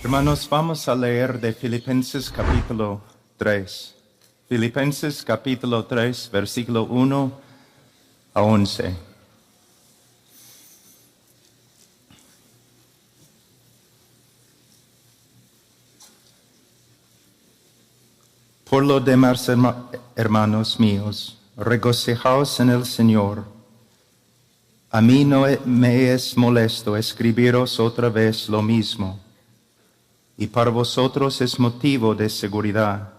Hermanos, vamos a leer de Filipenses capítulo 3. Filipenses capítulo 3, versículo 1 a 11. Por lo demás, hermanos míos, regocijaos en el Señor. A mí no me es molesto escribiros otra vez lo mismo, y para vosotros es motivo de seguridad.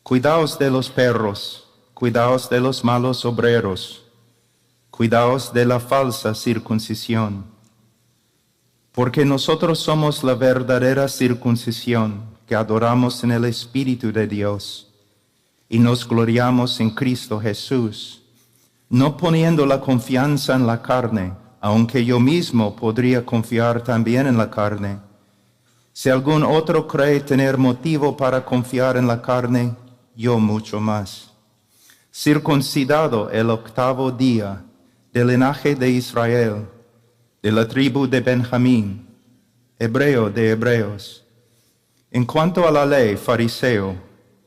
Cuidaos de los perros, cuidaos de los malos obreros, cuidaos de la falsa circuncisión, porque nosotros somos la verdadera circuncisión que adoramos en el Espíritu de Dios y nos gloriamos en Cristo Jesús, no poniendo la confianza en la carne, aunque yo mismo podría confiar también en la carne. Si algún otro cree tener motivo para confiar en la carne, yo mucho más. Circuncidado el 8º día, del linaje de Israel, de la tribu de Benjamín, hebreo de hebreos. En cuanto a la ley, fariseo.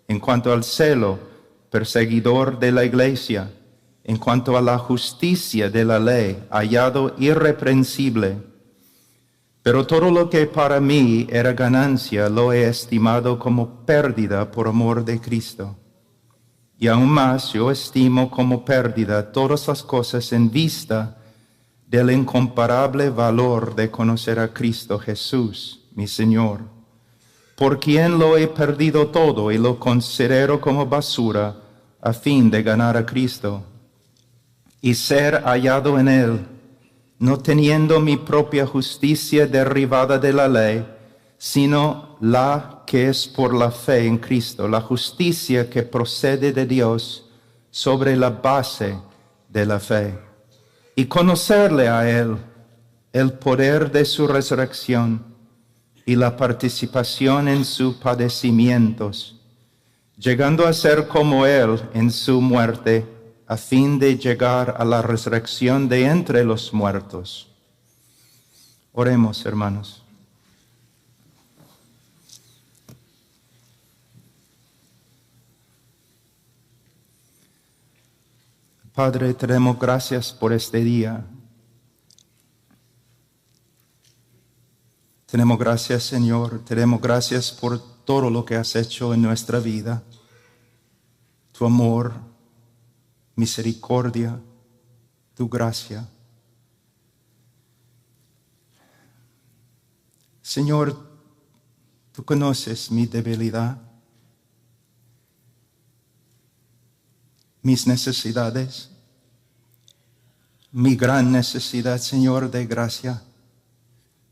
En cuanto al celo, perseguidor de la iglesia. En cuanto a la justicia de la ley, hallado irreprensible. Pero todo lo que para mí era ganancia, lo he estimado como pérdida por amor de Cristo. Y aún más yo estimo como pérdida todas las cosas en vista del incomparable valor de conocer a Cristo Jesús, mi Señor, por quien lo he perdido todo y lo considero como basura a fin de ganar a Cristo y ser hallado en Él, no teniendo mi propia justicia derivada de la ley, sino la que es por la fe en Cristo, la justicia que procede de Dios sobre la base de la fe. Y conocerle a Él, el poder de su resurrección y la participación en sus padecimientos, llegando a ser como Él en su muerte, a fin de llegar a la resurrección de entre los muertos. Oremos, hermanos. Padre, te damos gracias por este día. Te damos gracias, Señor. Te damos gracias por todo lo que has hecho en nuestra vida. Tu amor, misericordia, tu gracia. Señor, tú conoces mi debilidad, mis necesidades, mi gran necesidad, Señor, de gracia,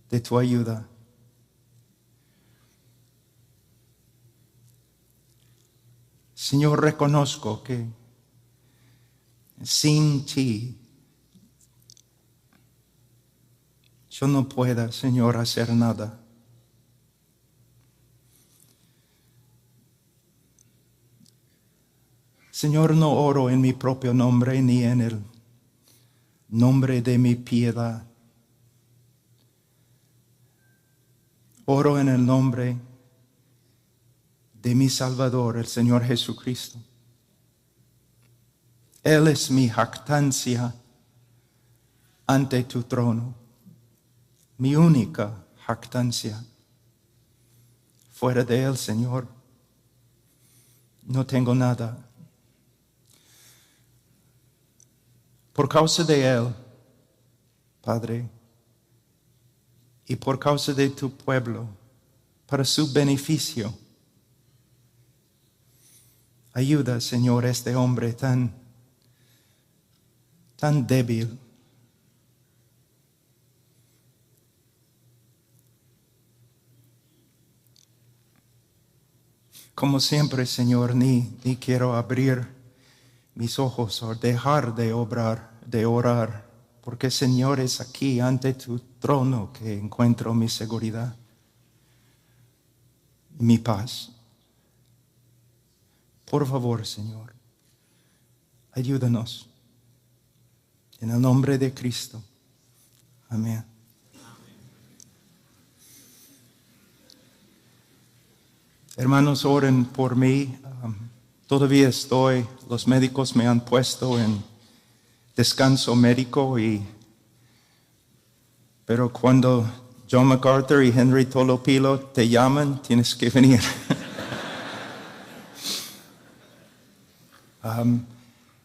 de tu ayuda. Señor, reconozco que sin ti yo no puedo, Señor, hacer nada. Señor, no oro en mi propio nombre ni en el nombre de mi piedad. Oro en el nombre de mi Salvador, el Señor Jesucristo. Él es mi jactancia ante tu trono, mi única jactancia. Fuera de Él, Señor, no tengo nada. Por causa de Él, Padre, y por causa de tu pueblo, para su beneficio, ayuda, Señor, a este hombre tan débil. Como siempre, Señor, ni quiero abrir mis ojos o dejar de orar, porque, Señor, es aquí ante tu trono que encuentro mi seguridad y mi paz. Por favor, Señor, ayúdanos. En el nombre de Cristo. Amén. Hermanos, oren por mí. Todavía los médicos me han puesto en descanso médico, pero cuando John MacArthur y Henry Tolopilo te llaman, tienes que venir.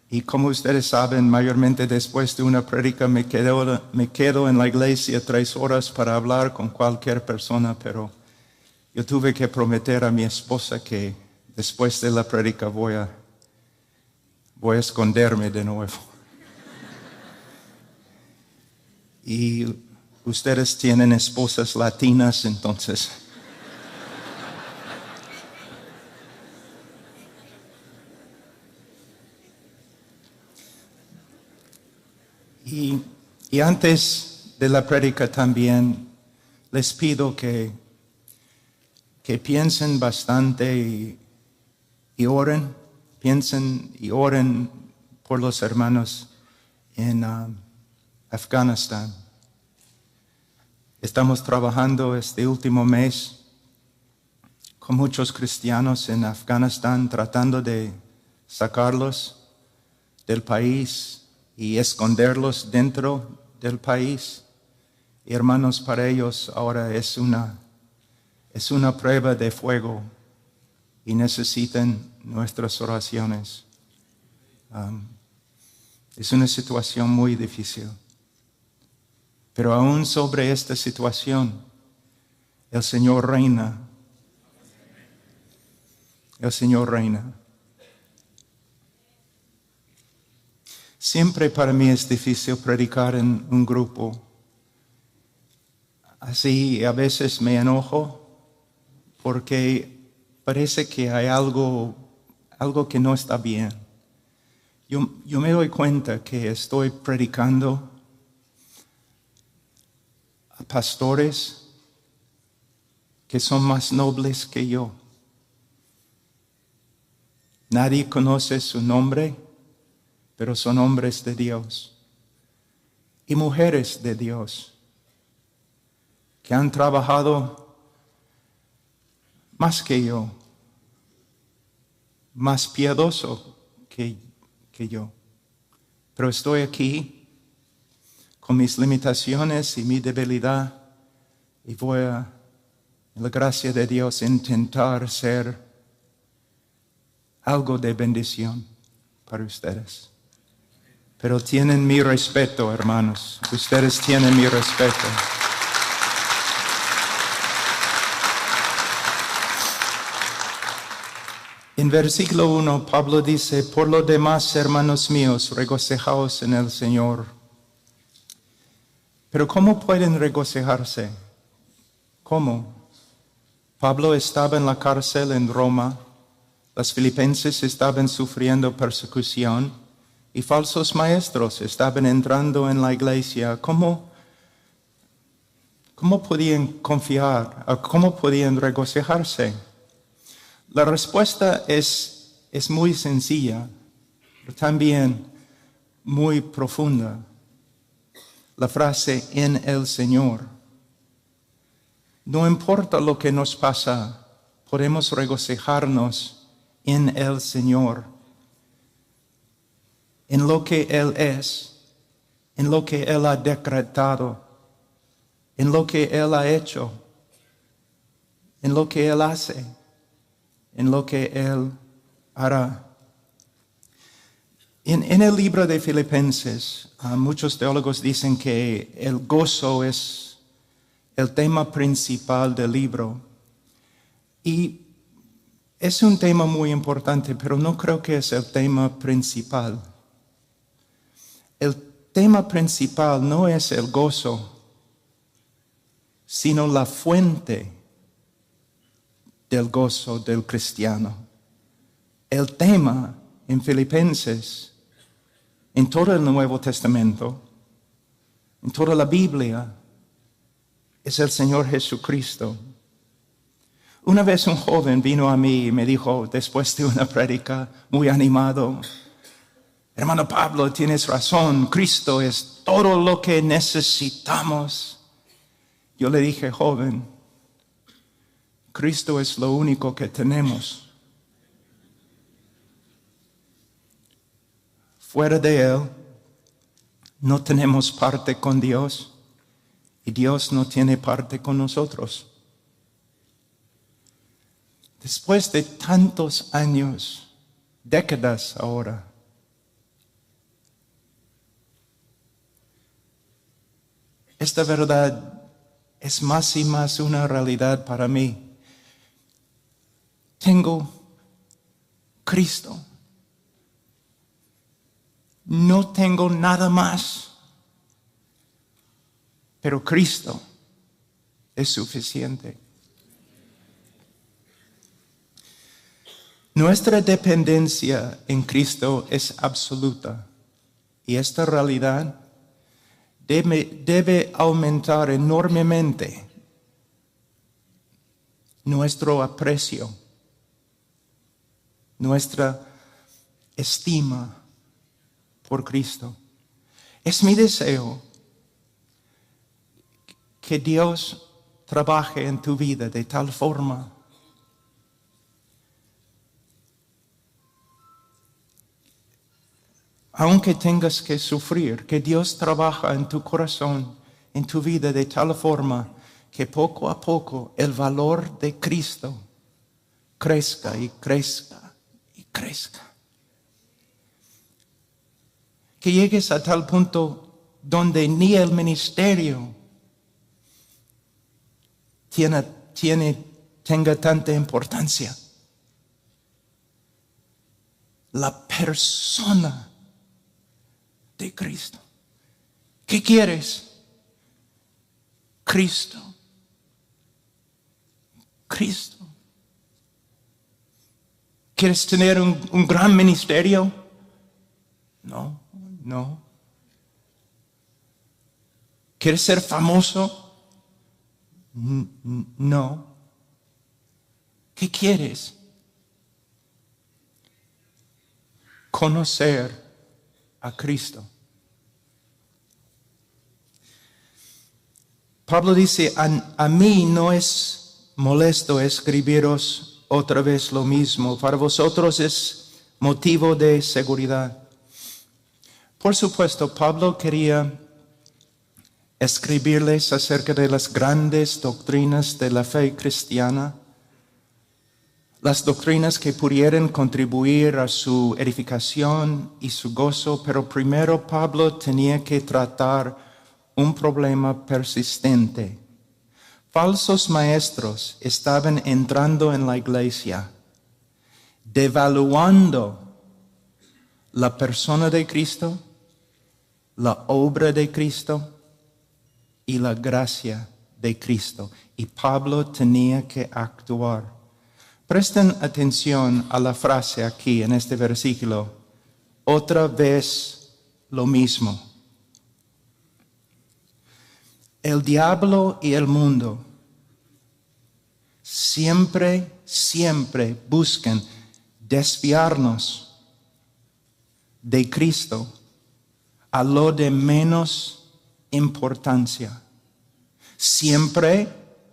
Y como ustedes saben, mayormente después de una prédica me quedo en la iglesia 3 horas para hablar con cualquier persona, pero yo tuve que prometer a mi esposa que después de la prédica voy a esconderme de nuevo. Y ustedes tienen esposas latinas, entonces. Y antes de la prédica también les pido que piensen bastante y oren, piensen y oren por los hermanos en Afganistán. Estamos trabajando este último mes con muchos cristianos en Afganistán, tratando de sacarlos del país y esconderlos dentro del país. Y hermanos, para ellos ahora es una prueba de fuego y necesitan nuestras oraciones. Es una situación muy difícil. Pero aún sobre esta situación, el Señor reina. El Señor reina. Siempre para mí es difícil predicar en un grupo. Así a veces me enojo porque parece que hay algo que no está bien. Yo me doy cuenta que estoy predicando a pastores que son más nobles que yo. Nadie conoce su nombre, pero son hombres de Dios y mujeres de Dios que han trabajado más que yo, más piadoso que yo. Pero estoy aquí con mis limitaciones y mi debilidad y voy en la gracia de Dios, intentar ser algo de bendición para ustedes. Pero tienen mi respeto, hermanos. Ustedes tienen mi respeto. En versículo 1, Pablo dice: por lo demás, hermanos míos, regocijaos en el Señor. Pero ¿cómo pueden regocijarse? ¿Cómo? Pablo estaba en la cárcel en Roma. Los filipenses estaban sufriendo persecución y falsos maestros estaban entrando en la iglesia. ¿Cómo podían confiar? ¿Cómo podían regocijarse? La respuesta es muy sencilla, pero también muy profunda. La frase "en el Señor". No importa lo que nos pasa, podemos regocijarnos en el Señor, en lo que Él es, en lo que Él ha decretado, en lo que Él ha hecho, en lo que Él hace, en lo que Él hará. En el libro de Filipenses, muchos teólogos dicen que el gozo es el tema principal del libro. Y es un tema muy importante, pero no creo que es el tema principal. El tema principal no es el gozo, sino la fuente del gozo del cristiano. El tema en Filipenses, en todo el Nuevo Testamento, en toda la Biblia, es el Señor Jesucristo. Una vez un joven vino a mí y me dijo, después de una prédica muy animado: hermano Pablo, tienes razón, Cristo es todo lo que necesitamos. Yo le dije: joven, Cristo es lo único que tenemos. Fuera de Él, no tenemos parte con Dios y Dios no tiene parte con nosotros. Después de tantos años, décadas ahora, esta verdad es más y más una realidad para mí. Tengo Cristo. No tengo nada más. Pero Cristo es suficiente. Nuestra dependencia en Cristo es absoluta. Y esta realidad debe aumentar enormemente nuestro aprecio, nuestra estima por Cristo. Es mi deseo que Dios trabaje en tu vida de tal forma aunque tengas que sufrir, que Dios trabaja en tu corazón, en tu vida de tal forma que poco a poco el valor de Cristo crezca y crezca y crezca. Que llegues a tal punto donde ni el ministerio tenga tanta importancia. La persona de Cristo. ¿Qué quieres? Cristo. Cristo. ¿Quieres tener un gran ministerio? No. ¿Quieres ser famoso? No. ¿Qué quieres? Conocer a Cristo. Pablo dice, a mí no es molesto escribiros otra vez lo mismo. Para vosotros es motivo de seguridad. Por supuesto, Pablo quería escribirles acerca de las grandes doctrinas de la fe cristiana, las doctrinas que pudieran contribuir a su edificación y su gozo, pero primero Pablo tenía que tratar un problema persistente. Falsos maestros estaban entrando en la iglesia, devaluando la persona de Cristo, la obra de Cristo y la gracia de Cristo. Y Pablo tenía que actuar. Presten atención a la frase aquí en este versículo. Otra vez lo mismo. El diablo y el mundo siempre buscan desviarnos de Cristo a lo de menos importancia. Siempre,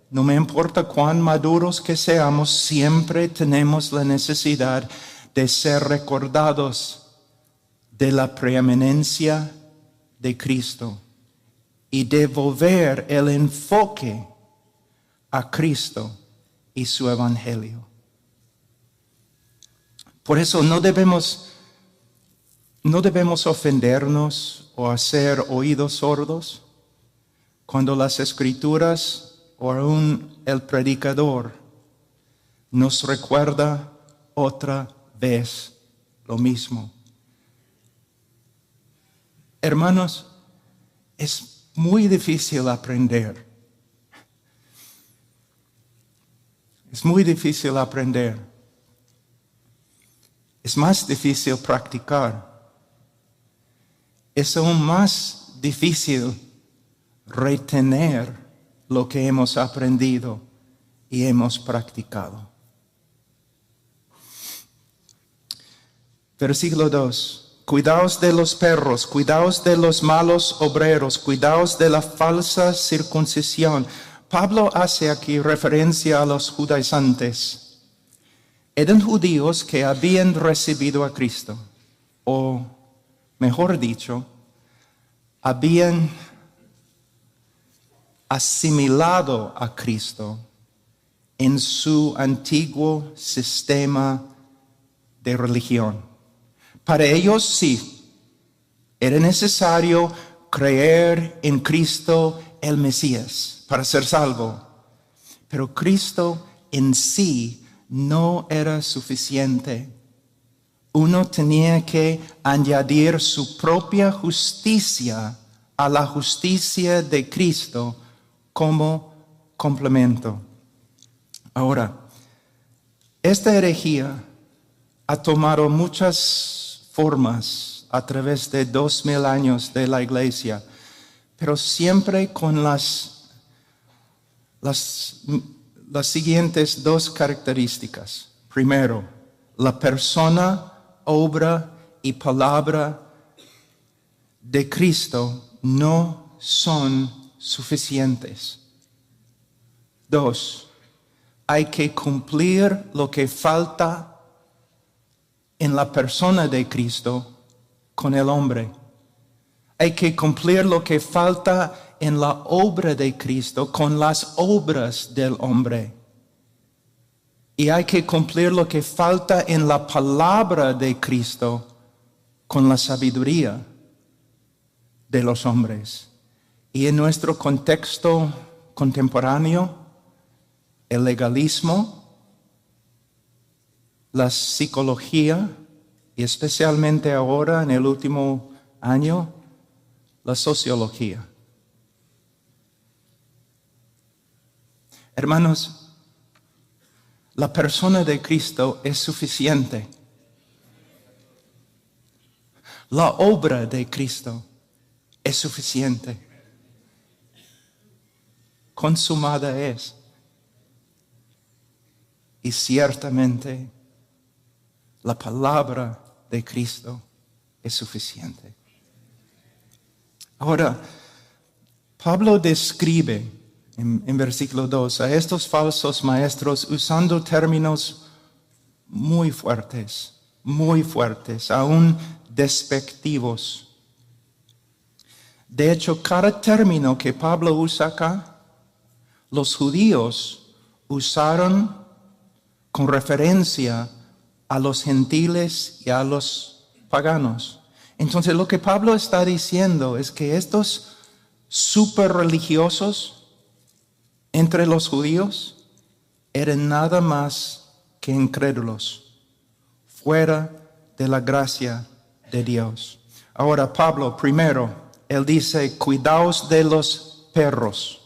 no me importa cuán maduros que seamos, siempre tenemos la necesidad de ser recordados de la preeminencia de Cristo y devolver el enfoque a Cristo y su evangelio. Por eso no debemos ofendernos o hacer oídos sordos cuando las Escrituras o aún el predicador nos recuerda otra vez lo mismo. Hermanos, es muy difícil aprender. Es muy difícil aprender. Es más difícil practicar. Es aún más difícil retener lo que hemos aprendido y hemos practicado. Versículo 2. Cuidaos de los perros, cuidaos de los malos obreros, cuidaos de la falsa circuncisión, Pablo hace aquí referencia a los judaizantes. Eran judíos que habían recibido a Cristo, o mejor dicho, habían asimilado a Cristo en su antiguo sistema de religión. Para ellos sí, era necesario creer en Cristo el Mesías para ser salvo. Pero Cristo en sí no era suficiente. Uno tenía que añadir su propia justicia a la justicia de Cristo como complemento. Ahora, esta herejía ha tomado muchas formas a través de 2000 años de la iglesia, pero siempre con las siguientes dos características. Primero, la persona, obra y palabra de Cristo no son suficientes. Dos, hay que cumplir lo que falta en la persona de Cristo con el hombre. Hay que cumplir lo que falta en la obra de Cristo con las obras del hombre. Y hay que cumplir lo que falta en la palabra de Cristo con la sabiduría de los hombres. Y en nuestro contexto contemporáneo, el legalismo, la psicología y especialmente ahora en el último año, la sociología. Hermanos, la persona de Cristo es suficiente. La obra de Cristo es suficiente. Consumada es. Y ciertamente la palabra de Cristo es suficiente. Ahora, Pablo describe en versículo 2 a estos falsos maestros usando términos muy fuertes, aún despectivos. De hecho, cada término que Pablo usa acá, los judíos usaron con referencia a los gentiles y a los paganos. Entonces lo que Pablo está diciendo es que estos super religiosos entre los judíos eran nada más que incrédulos, fuera de la gracia de Dios. Ahora Pablo, primero, él dice, cuidaos de los perros.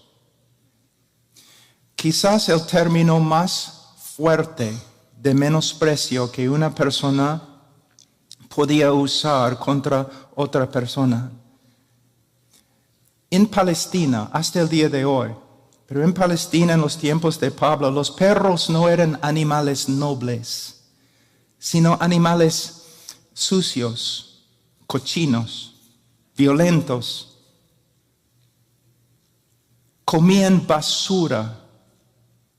Quizás el término más fuerte de menosprecio que una persona podía usar contra otra persona. En Palestina, hasta el día de hoy, pero en Palestina en los tiempos de Pablo, los perros no eran animales nobles, sino animales sucios, cochinos, violentos. Comían basura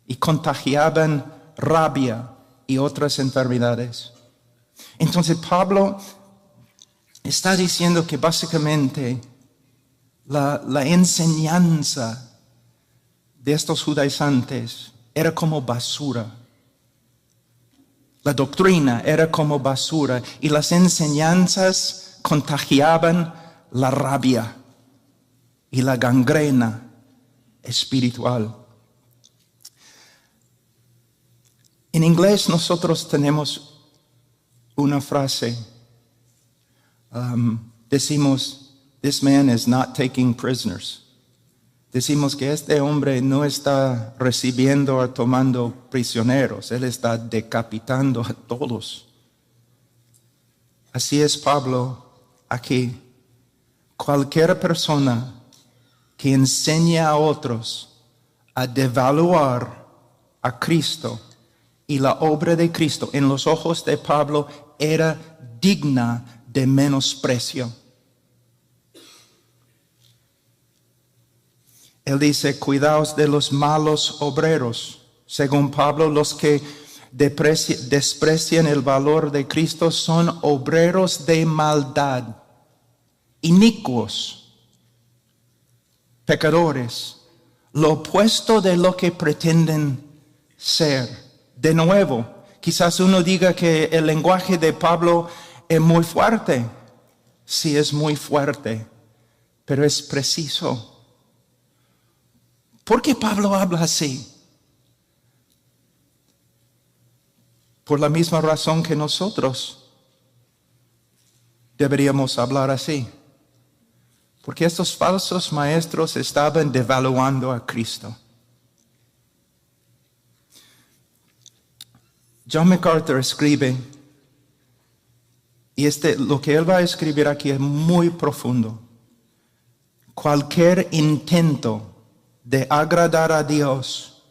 y contagiaban rabia y otras enfermedades. Entonces Pablo está diciendo que básicamente la enseñanza de estos judaizantes era como basura. La doctrina era como basura y las enseñanzas contagiaban la rabia y la gangrena espiritual. En inglés nosotros tenemos una frase, decimos, this man is not taking prisoners. Decimos que este hombre no está recibiendo o tomando prisioneros, él está decapitando a todos. Así es Pablo aquí. Cualquier persona que enseña a otros a devaluar a Cristo y la obra de Cristo en los ojos de Pablo era digna de menosprecio. Él dice, cuidaos de los malos obreros. Según Pablo, los que desprecian el valor de Cristo son obreros de maldad, inicuos, pecadores, lo opuesto de lo que pretenden ser. De nuevo, quizás uno diga que el lenguaje de Pablo es muy fuerte. Sí, es muy fuerte, pero es preciso. ¿Por qué Pablo habla así? Por la misma razón que nosotros deberíamos hablar así. Porque estos falsos maestros estaban devaluando a Cristo. John MacArthur escribe, y lo que él va a escribir aquí es muy profundo. Cualquier intento de agradar a Dios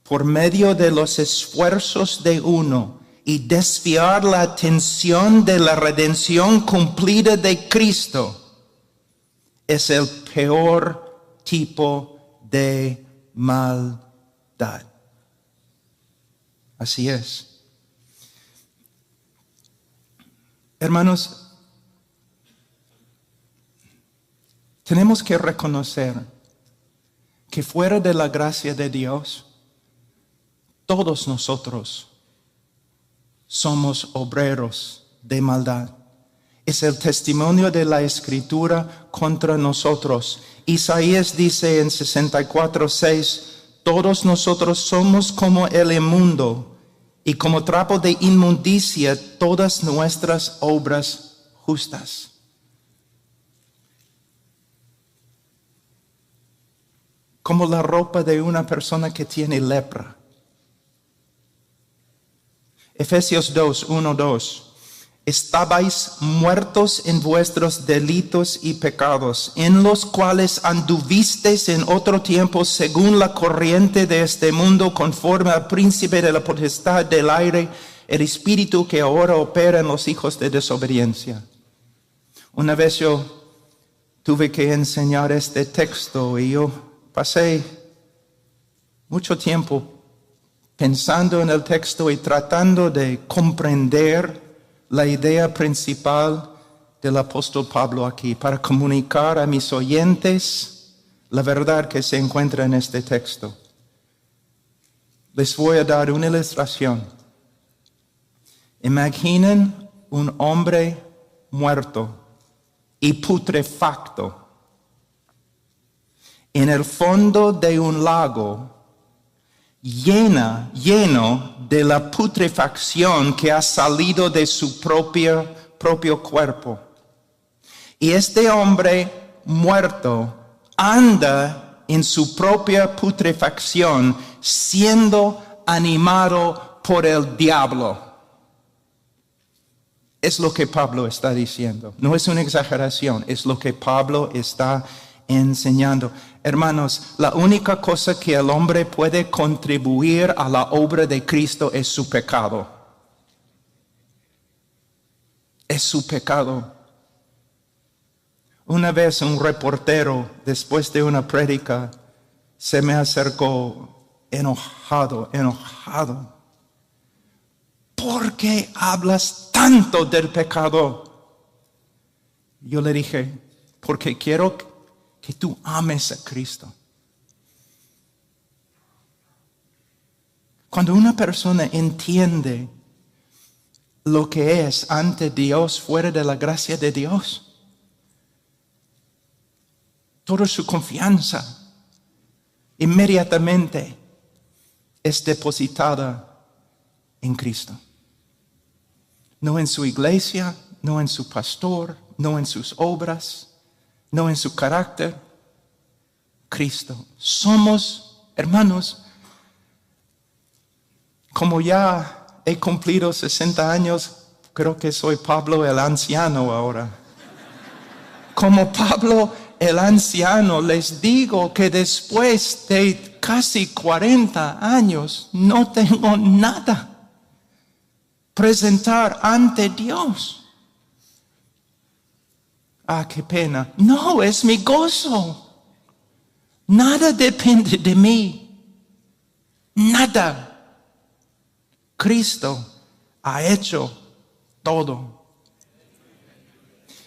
por medio de los esfuerzos de uno y desviar la atención de la redención cumplida de Cristo es el peor tipo de maldad. Así es. Hermanos, tenemos que reconocer que fuera de la gracia de Dios, todos nosotros somos obreros de maldad. Es el testimonio de la Escritura contra nosotros. Isaías dice en 64:6, todos nosotros somos como el inmundo, y como trapo de inmundicia todas nuestras obras justas. Como la ropa de una persona que tiene lepra. Efesios 2:1-2. Estabais muertos en vuestros delitos y pecados, en los cuales anduvisteis en otro tiempo según la corriente de este mundo, conforme al príncipe de la potestad del aire, el espíritu que ahora opera en los hijos de desobediencia. Una vez yo tuve que enseñar este texto y yo pasé mucho tiempo pensando en el texto y tratando de comprender la idea principal del apóstol Pablo aquí, para comunicar a mis oyentes la verdad que se encuentra en este texto. Les voy a dar una ilustración. Imaginen un hombre muerto y putrefacto en el fondo de un lago lleno de la putrefacción que ha salido de su propio cuerpo. Y este hombre muerto anda en su propia putrefacción, siendo animado por el diablo. Es lo que Pablo está diciendo. No es una exageración, es lo que Pablo está enseñando. Hermanos, la única cosa que el hombre puede contribuir a la obra de Cristo es su pecado. Es su pecado. Una vez un reportero, después de una prédica, se me acercó enojado. ¿Por qué hablas tanto del pecado? Yo le dije, porque quiero que tú ames a Cristo. Cuando una persona entiende lo que es ante Dios fuera de la gracia de Dios, toda su confianza inmediatamente es depositada en Cristo. No en su iglesia, no en su pastor, no en sus obras, no en su carácter. Cristo. Somos, hermanos, como ya he cumplido 60 años, creo que soy Pablo el anciano ahora. Como Pablo el anciano, les digo que después de casi 40 años no tengo nada presentar ante Dios. Ah, qué pena. No, es mi gozo. Nada depende de mí. Nada. Cristo ha hecho todo.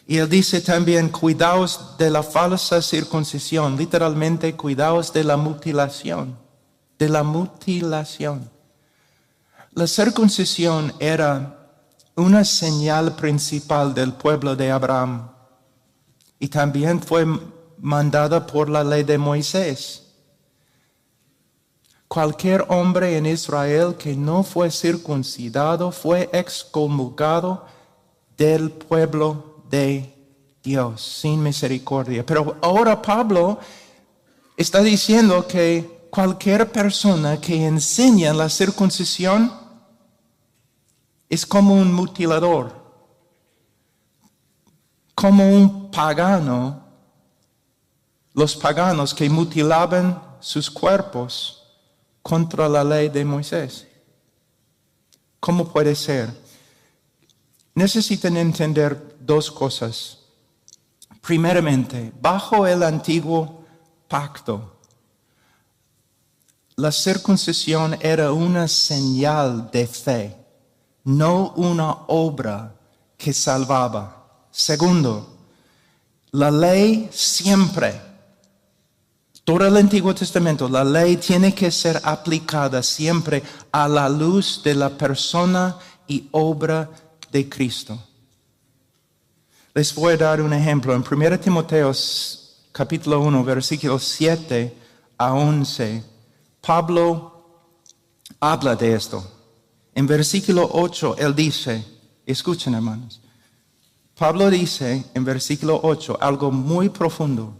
Y él dice también, cuidaos de la falsa circuncisión. Literalmente, cuidaos de la mutilación. De la mutilación. La circuncisión era una señal principal del pueblo de Abraham. Y también fue mandada por la ley de Moisés. Cualquier hombre en Israel que no fue circuncidado fue excomulgado del pueblo de Dios, sin misericordia. Pero ahora Pablo está diciendo que cualquier persona que enseña la circuncisión es como un mutilador, como un pagano. Los paganos que mutilaban sus cuerpos contra la ley de Moisés. ¿Cómo puede ser? Necesitan entender dos cosas. Primeramente, bajo el antiguo pacto, la circuncisión era una señal de fe, no una obra que salvaba. Segundo, la ley siempre, todo el Antiguo Testamento, la ley tiene que ser aplicada siempre a la luz de la persona y obra de Cristo. Les voy a dar un ejemplo. En 1 Timoteo capítulo 1, versículos 7 a 11, Pablo habla de esto. En versículo 8, él dice, escuchen hermanos, Pablo dice en versículo 8 algo muy profundo.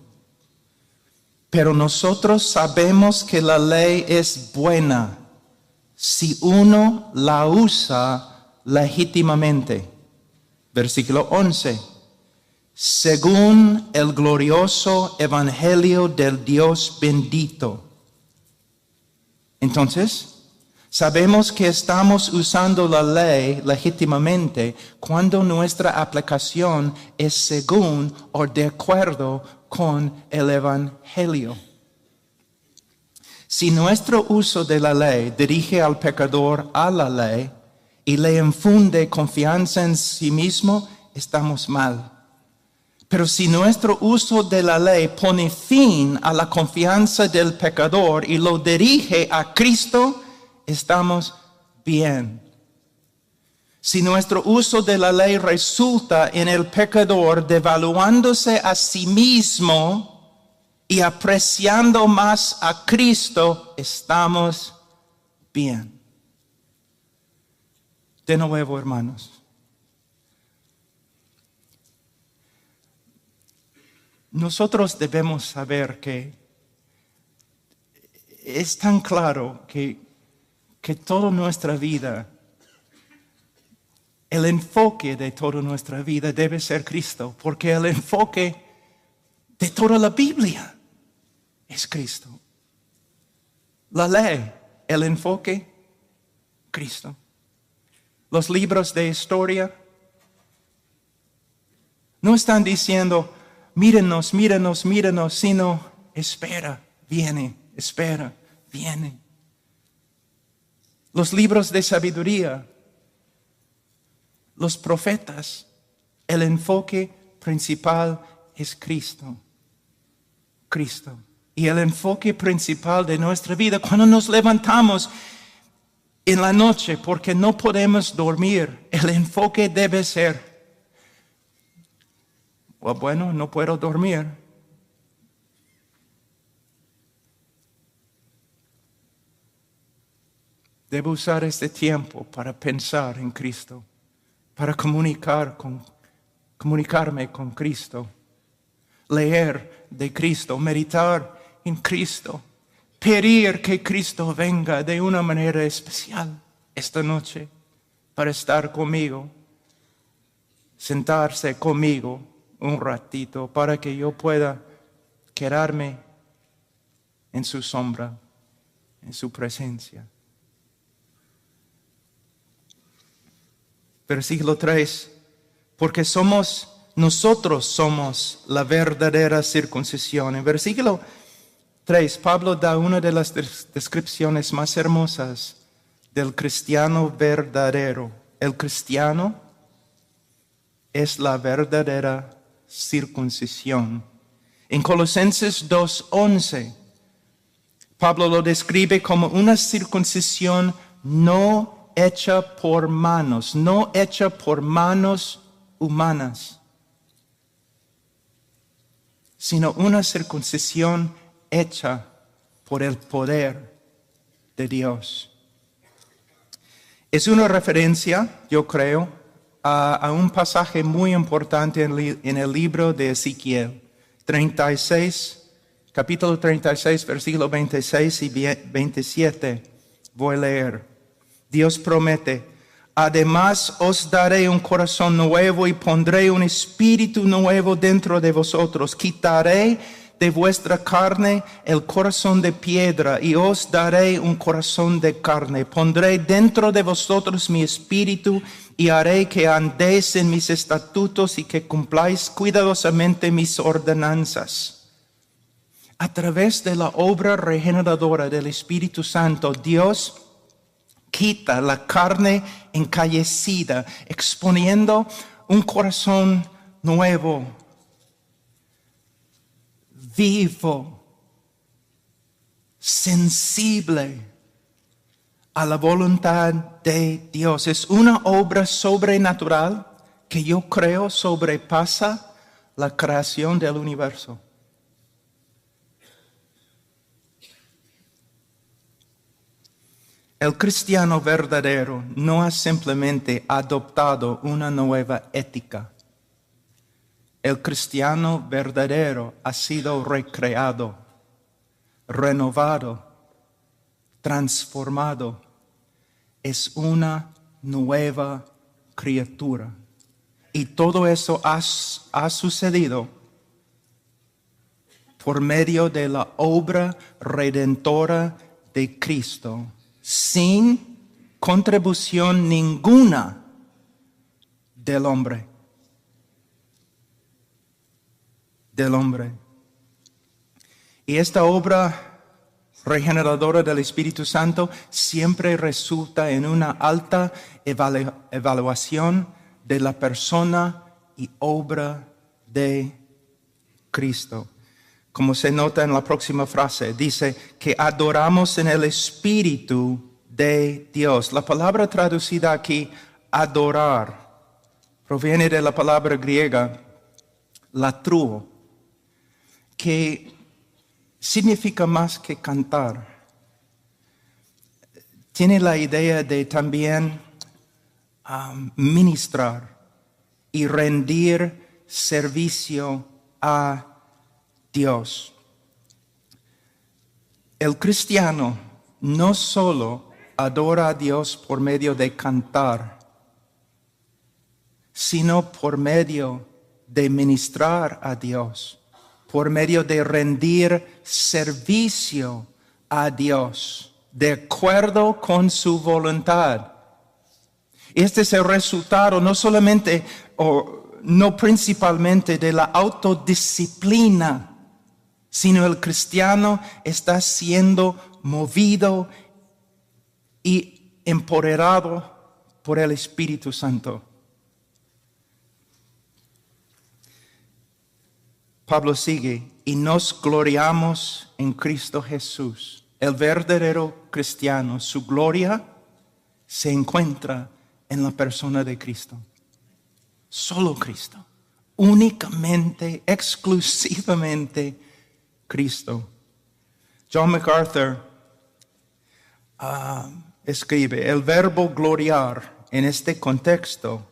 Pero nosotros sabemos que la ley es buena si uno la usa legítimamente. Versículo 11. Según el glorioso evangelio del Dios bendito. Entonces, sabemos que estamos usando la ley legítimamente cuando nuestra aplicación es según o de acuerdo con el evangelio. Si nuestro uso de la ley dirige al pecador a la ley y le infunde confianza en sí mismo, estamos mal. Pero si nuestro uso de la ley pone fin a la confianza del pecador y lo dirige a Cristo, estamos bien. Si nuestro uso de la ley resulta en el pecador devaluándose a sí mismo y apreciando más a Cristo, estamos bien. De nuevo, hermanos. Nosotros debemos saber que es tan claro que toda nuestra vida, el enfoque de toda nuestra vida debe ser Cristo, porque el enfoque de toda la Biblia es Cristo. La ley, el enfoque, Cristo. Los libros de historia no están diciendo, mírenos, mírenos, mírenos, sino espera, viene, espera, viene. Los libros de sabiduría, los profetas, el enfoque principal es Cristo. Cristo. Y el enfoque principal de nuestra vida, cuando nos levantamos en la noche porque no podemos dormir, el enfoque debe ser, bueno, no puedo dormir. Debo usar este tiempo para pensar en Cristo, para comunicarme con Cristo, leer de Cristo, meditar en Cristo, pedir que Cristo venga de una manera especial esta noche para estar conmigo, sentarse conmigo un ratito para que yo pueda quedarme en su sombra, en su presencia. Versículo 3, porque nosotros somos la verdadera circuncisión. En versículo 3. Pablo da una de las descripciones más hermosas del cristiano verdadero. El cristiano es la verdadera circuncisión. En Colosenses 2:11, Pablo lo describe como una circuncisión no hecha por manos, no hecha por manos humanas, sino una circuncisión hecha por el poder de Dios. Es una referencia, yo creo, a un pasaje muy importante en el libro de Ezequiel 36, capítulo 36, versículo 26 y 27. Voy a leer. Dios promete: además os daré un corazón nuevo y pondré un espíritu nuevo dentro de vosotros. Quitaré de vuestra carne el corazón de piedra y os daré un corazón de carne. Pondré dentro de vosotros mi espíritu y haré que andéis en mis estatutos y que cumpláis cuidadosamente mis ordenanzas. A través de la obra regeneradora del Espíritu Santo, Dios quita la carne encallecida, exponiendo un corazón nuevo, vivo, sensible a la voluntad de Dios. Es una obra sobrenatural que yo creo sobrepasa la creación del universo. El cristiano verdadero no ha simplemente adoptado una nueva ética. El cristiano verdadero ha sido recreado, renovado, transformado. Es una nueva criatura. Y todo eso ha sucedido por medio de la obra redentora de Cristo, sin contribución ninguna del hombre. Y esta obra regeneradora del Espíritu Santo siempre resulta en una alta evaluación de la persona y obra de Cristo. Como se nota en la próxima frase, dice que adoramos en el Espíritu de Dios. La palabra traducida aquí, adorar, proviene de la palabra griega latruo, que significa más que cantar. Tiene la idea de también ministrar y rendir servicio a Dios. El cristiano no solo adora a Dios por medio de cantar, sino por medio de ministrar a Dios, por medio de rendir servicio a Dios, de acuerdo con su voluntad. Este es el resultado no solamente o no principalmente de la autodisciplina, sino el cristiano está siendo movido y empoderado por el Espíritu Santo. Pablo sigue, y nos gloriamos en Cristo Jesús. El verdadero cristiano, su gloria se encuentra en la persona de Cristo. Solo Cristo. Únicamente, exclusivamente Cristo. John MacArthur escribe, el verbo gloriar en este contexto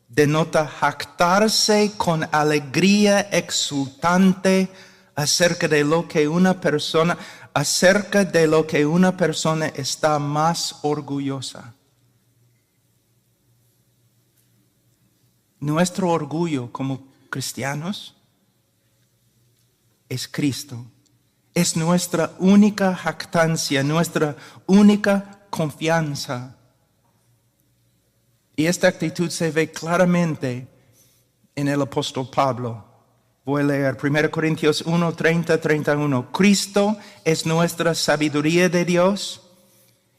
denota jactarse con alegría exultante acerca de lo que una persona está más orgullosa. Nuestro orgullo como cristianos es Cristo. Es nuestra única jactancia, nuestra única confianza. Y esta actitud se ve claramente en el apóstol Pablo. Voy a leer 1 Corintios 1, 30, 31. Cristo es nuestra sabiduría de Dios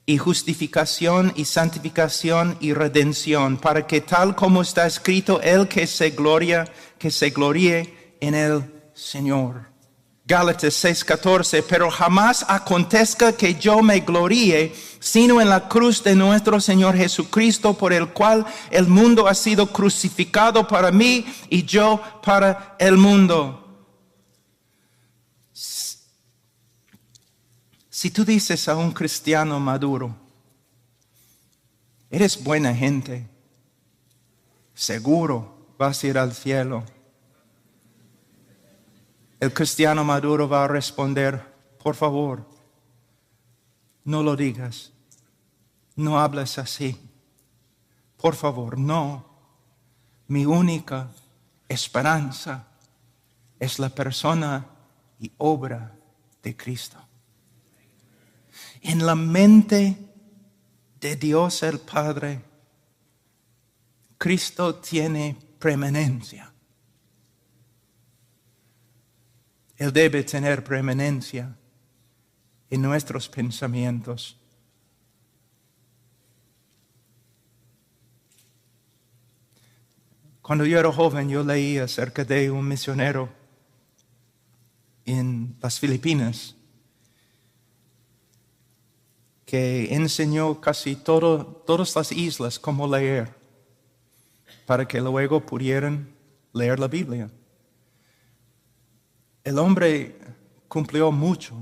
y justificación y santificación y redención, para que tal como está escrito, el que se gloríe en el Señor. Gálatas 6:14, pero jamás acontezca que yo me gloríe, sino en la cruz de nuestro Señor Jesucristo, por el cual el mundo ha sido crucificado para mí y yo para el mundo. Si tú dices a un cristiano maduro, eres buena gente, seguro vas a ir al cielo, el cristiano maduro va a responder, por favor, no lo digas, no hables así, por favor, no. Mi única esperanza es la persona y obra de Cristo. En la mente de Dios el Padre, Cristo tiene preeminencia. Él debe tener preeminencia en nuestros pensamientos. Cuando yo era joven, yo leí acerca de un misionero en las Filipinas que enseñó casi todas las islas cómo leer, para que luego pudieran leer la Biblia. El hombre cumplió mucho,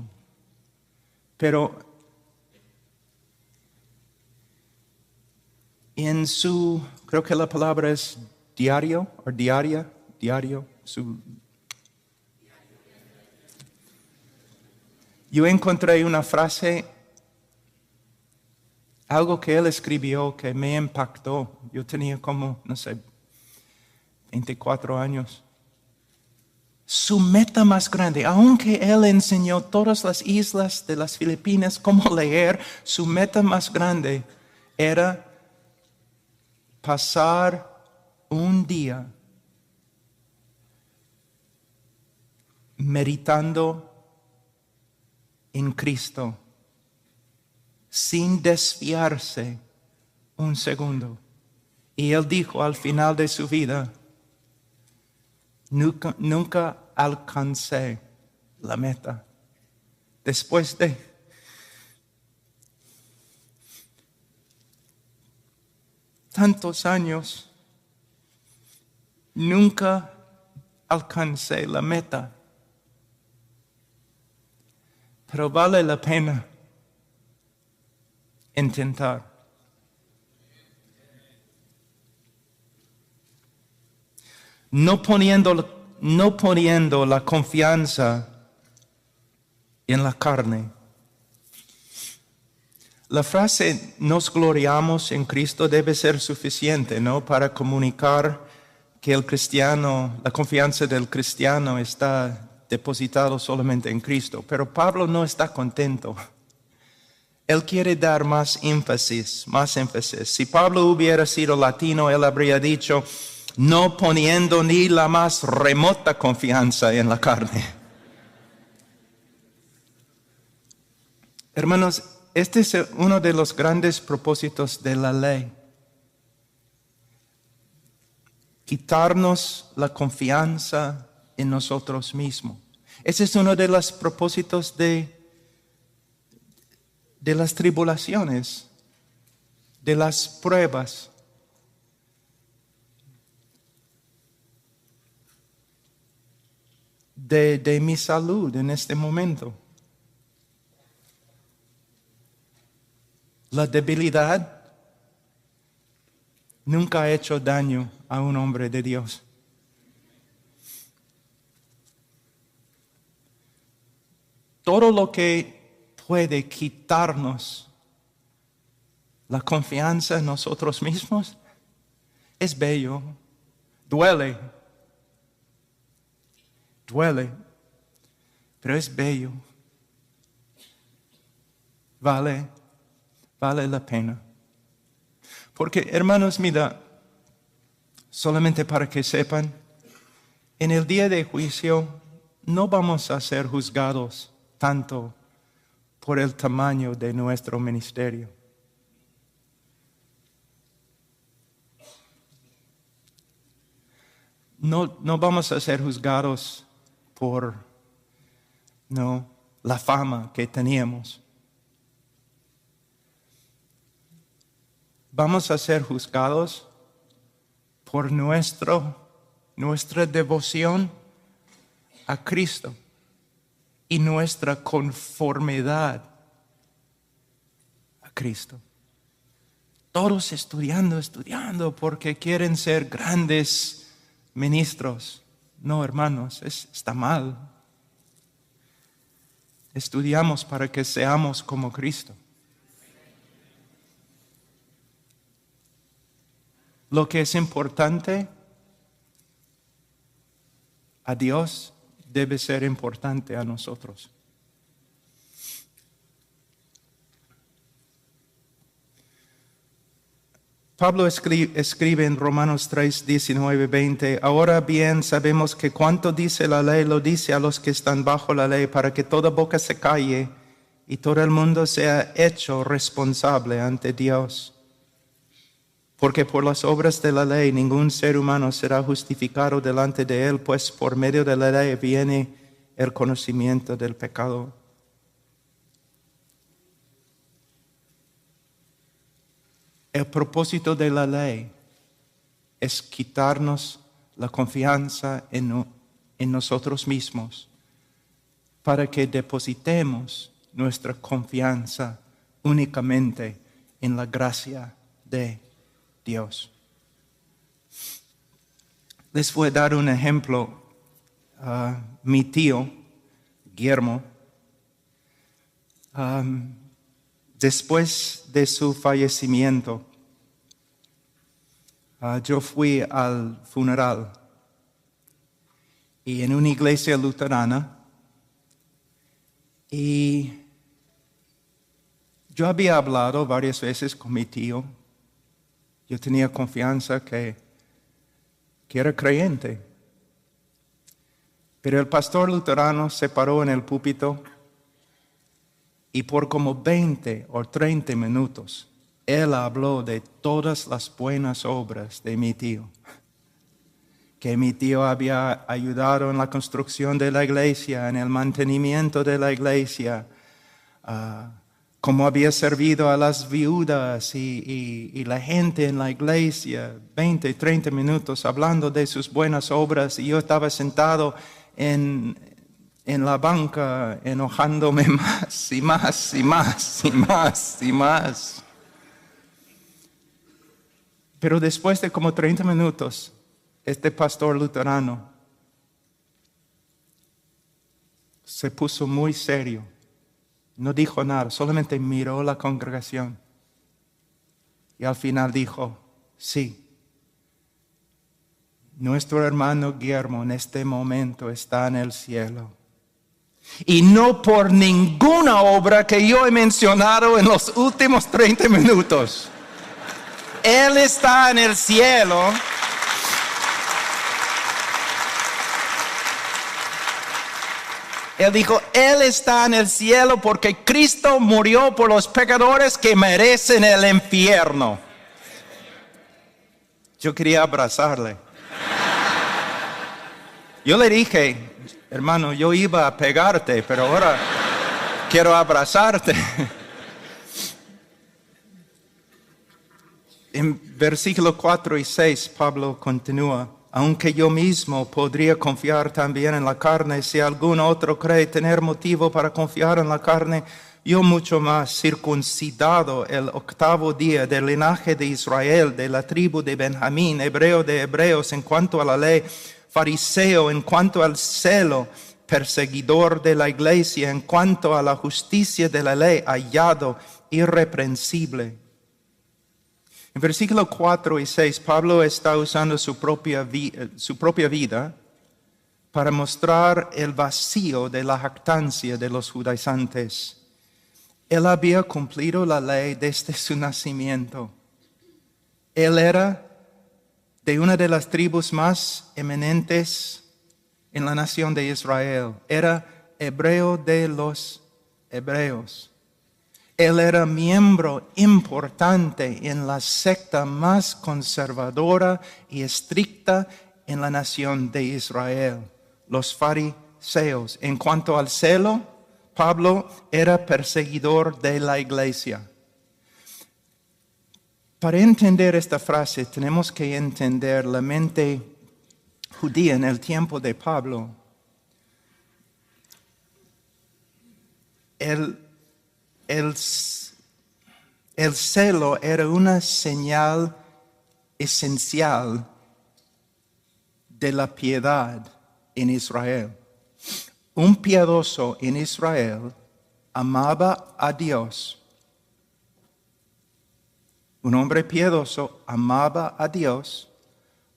pero en su, creo que la palabra es diario, yo encontré una frase, algo que él escribió que me impactó. Yo tenía como, 24 años. Su meta más grande, aunque él enseñó todas las islas de las Filipinas cómo leer, su meta más grande era pasar un día meditando en Cristo sin desviarse un segundo. Y él dijo al final de su vida, Nunca alcancé la meta. Después de tantos años, nunca alcancé la meta. Pero vale la pena intentar. No poniendo la confianza en la carne. La frase nos gloriamos en Cristo debe ser suficiente, ¿no? Para comunicar que la confianza del cristiano está depositado solamente en Cristo. Pero Pablo no está contento. Él quiere dar más énfasis. Si Pablo hubiera sido latino, él habría dicho, no poniendo ni la más remota confianza en la carne. Hermanos, este es uno de los grandes propósitos de la ley. Quitarnos la confianza en nosotros mismos. Ese es uno de los propósitos de las tribulaciones, de las pruebas. De mi salud en este momento. La debilidad nunca ha hecho daño a un hombre de Dios. Todo lo que puede quitarnos la confianza en nosotros mismos es bello, duele, pero es bello. Vale la pena. Porque, hermanos, mira, solamente para que sepan, en el día de juicio no vamos a ser juzgados tanto por el tamaño de nuestro ministerio. No vamos a ser juzgados por la fama que teníamos. Vamos a ser juzgados por nuestra devoción a Cristo y nuestra conformidad a Cristo. Todos estudiando porque quieren ser grandes ministros. No, hermanos, está mal. Estudiamos para que seamos como Cristo. Lo que es importante a Dios debe ser importante a nosotros. Pablo escribe en Romanos 3, 19, 20, ahora bien sabemos que cuanto dice la ley lo dice a los que están bajo la ley, para que toda boca se calle y todo el mundo sea hecho responsable ante Dios. Porque por las obras de la ley ningún ser humano será justificado delante de él, pues por medio de la ley viene el conocimiento del pecado. El propósito de la ley es quitarnos la confianza en nosotros mismos para que depositemos nuestra confianza únicamente en la gracia de Dios. Les voy a dar un ejemplo. Mi tío, Guillermo, después de su fallecimiento, yo fui al funeral y en una iglesia luterana, y yo había hablado varias veces con mi tío. Yo tenía confianza que era creyente. Pero el pastor luterano se paró en el púlpito y por como 20 o 30 minutos él habló de todas las buenas obras de mi tío. Que mi tío había ayudado en la construcción de la iglesia, en el mantenimiento de la iglesia, cómo había servido a las viudas y la gente en la iglesia, 20, 30 minutos hablando de sus buenas obras, y yo estaba sentado en la banca enojándome más y más y más y más y más. Pero después de como 30 minutos, este pastor luterano se puso muy serio. No dijo nada, solamente miró la congregación. Y al final dijo, sí, nuestro hermano Guillermo en este momento está en el cielo. Y no por ninguna obra que yo he mencionado en los últimos 30 minutos. Él está en el cielo. Él dijo, Él está en el cielo porque Cristo murió por los pecadores que merecen el infierno. Yo quería abrazarle. Yo le dije, hermano, yo iba a pegarte, pero ahora quiero abrazarte. En versículos 4 y 6, Pablo continúa. Aunque yo mismo podría confiar también en la carne, si algún otro cree tener motivo para confiar en la carne, yo mucho más, circuncidado el 8º día del linaje de Israel, de la tribu de Benjamín, hebreo de hebreos en cuanto a la ley, fariseo en cuanto al celo, perseguidor de la iglesia en cuanto a la justicia de la ley, hallado irreprensible. En versículos 4 y 6, Pablo está usando su propia vida para mostrar el vacío de la jactancia de los judaizantes. Él había cumplido la ley desde su nacimiento. Él era de una de las tribus más eminentes en la nación de Israel. Era hebreo de los hebreos. Él era miembro importante en la secta más conservadora y estricta en la nación de Israel, los fariseos. En cuanto al celo, Pablo era perseguidor de la iglesia. Para entender esta frase tenemos que entender la mente judía en el tiempo de Pablo. El celo era una señal esencial de la piedad en Israel. Un piadoso en Israel amaba a Dios. Un hombre piadoso amaba a Dios,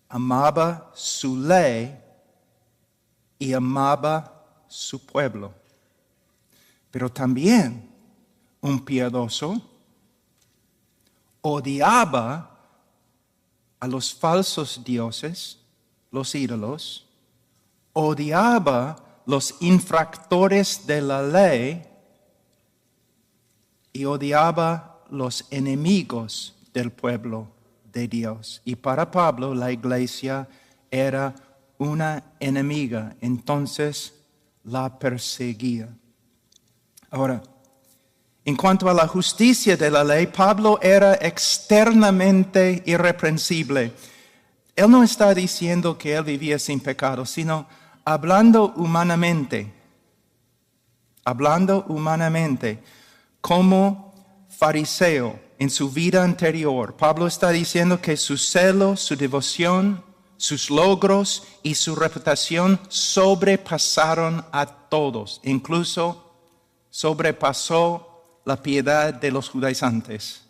amaba su ley y amaba su pueblo. Pero también un piadoso odiaba a los falsos dioses, los ídolos, odiaba los infractores de la ley y odiaba los enemigos del pueblo de Dios. Y para Pablo la iglesia era una enemiga, entonces la perseguía. Ahora, en cuanto a la justicia de la ley, Pablo era externamente irreprensible. Él no está diciendo que él vivía sin pecado, sino hablando humanamente, como fariseo en su vida anterior. Pablo está diciendo que su celo, su devoción, sus logros y su reputación sobrepasaron a todos, incluso sobrepasó la piedad de los judaizantes.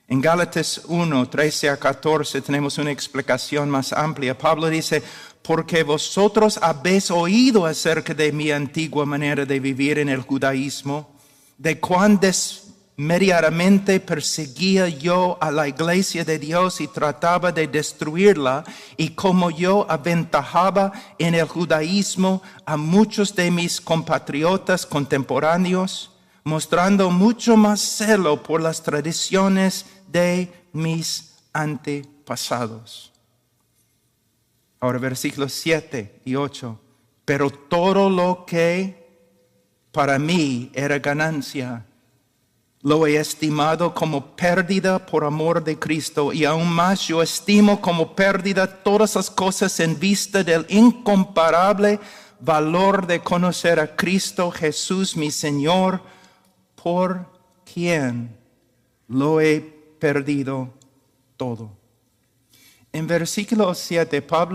En Gálatas 1, 13 a 14 tenemos una explicación más amplia. Pablo dice, porque vosotros habéis oído acerca de mi antigua manera de vivir en el judaísmo, de cuán desmediadamente perseguía yo a la iglesia de Dios y trataba de destruirla, y como yo aventajaba en el judaísmo a muchos de mis compatriotas contemporáneos, mostrando mucho más celo por las tradiciones de mis antepasados. Ahora versículos 7 y 8. Pero todo lo que para mí era ganancia, lo he estimado como pérdida por amor de Cristo, y aún más yo estimo como pérdida todas las cosas en vista del incomparable valor de conocer a Cristo Jesús mi Señor, por quien lo he perdido todo. En versículo 7,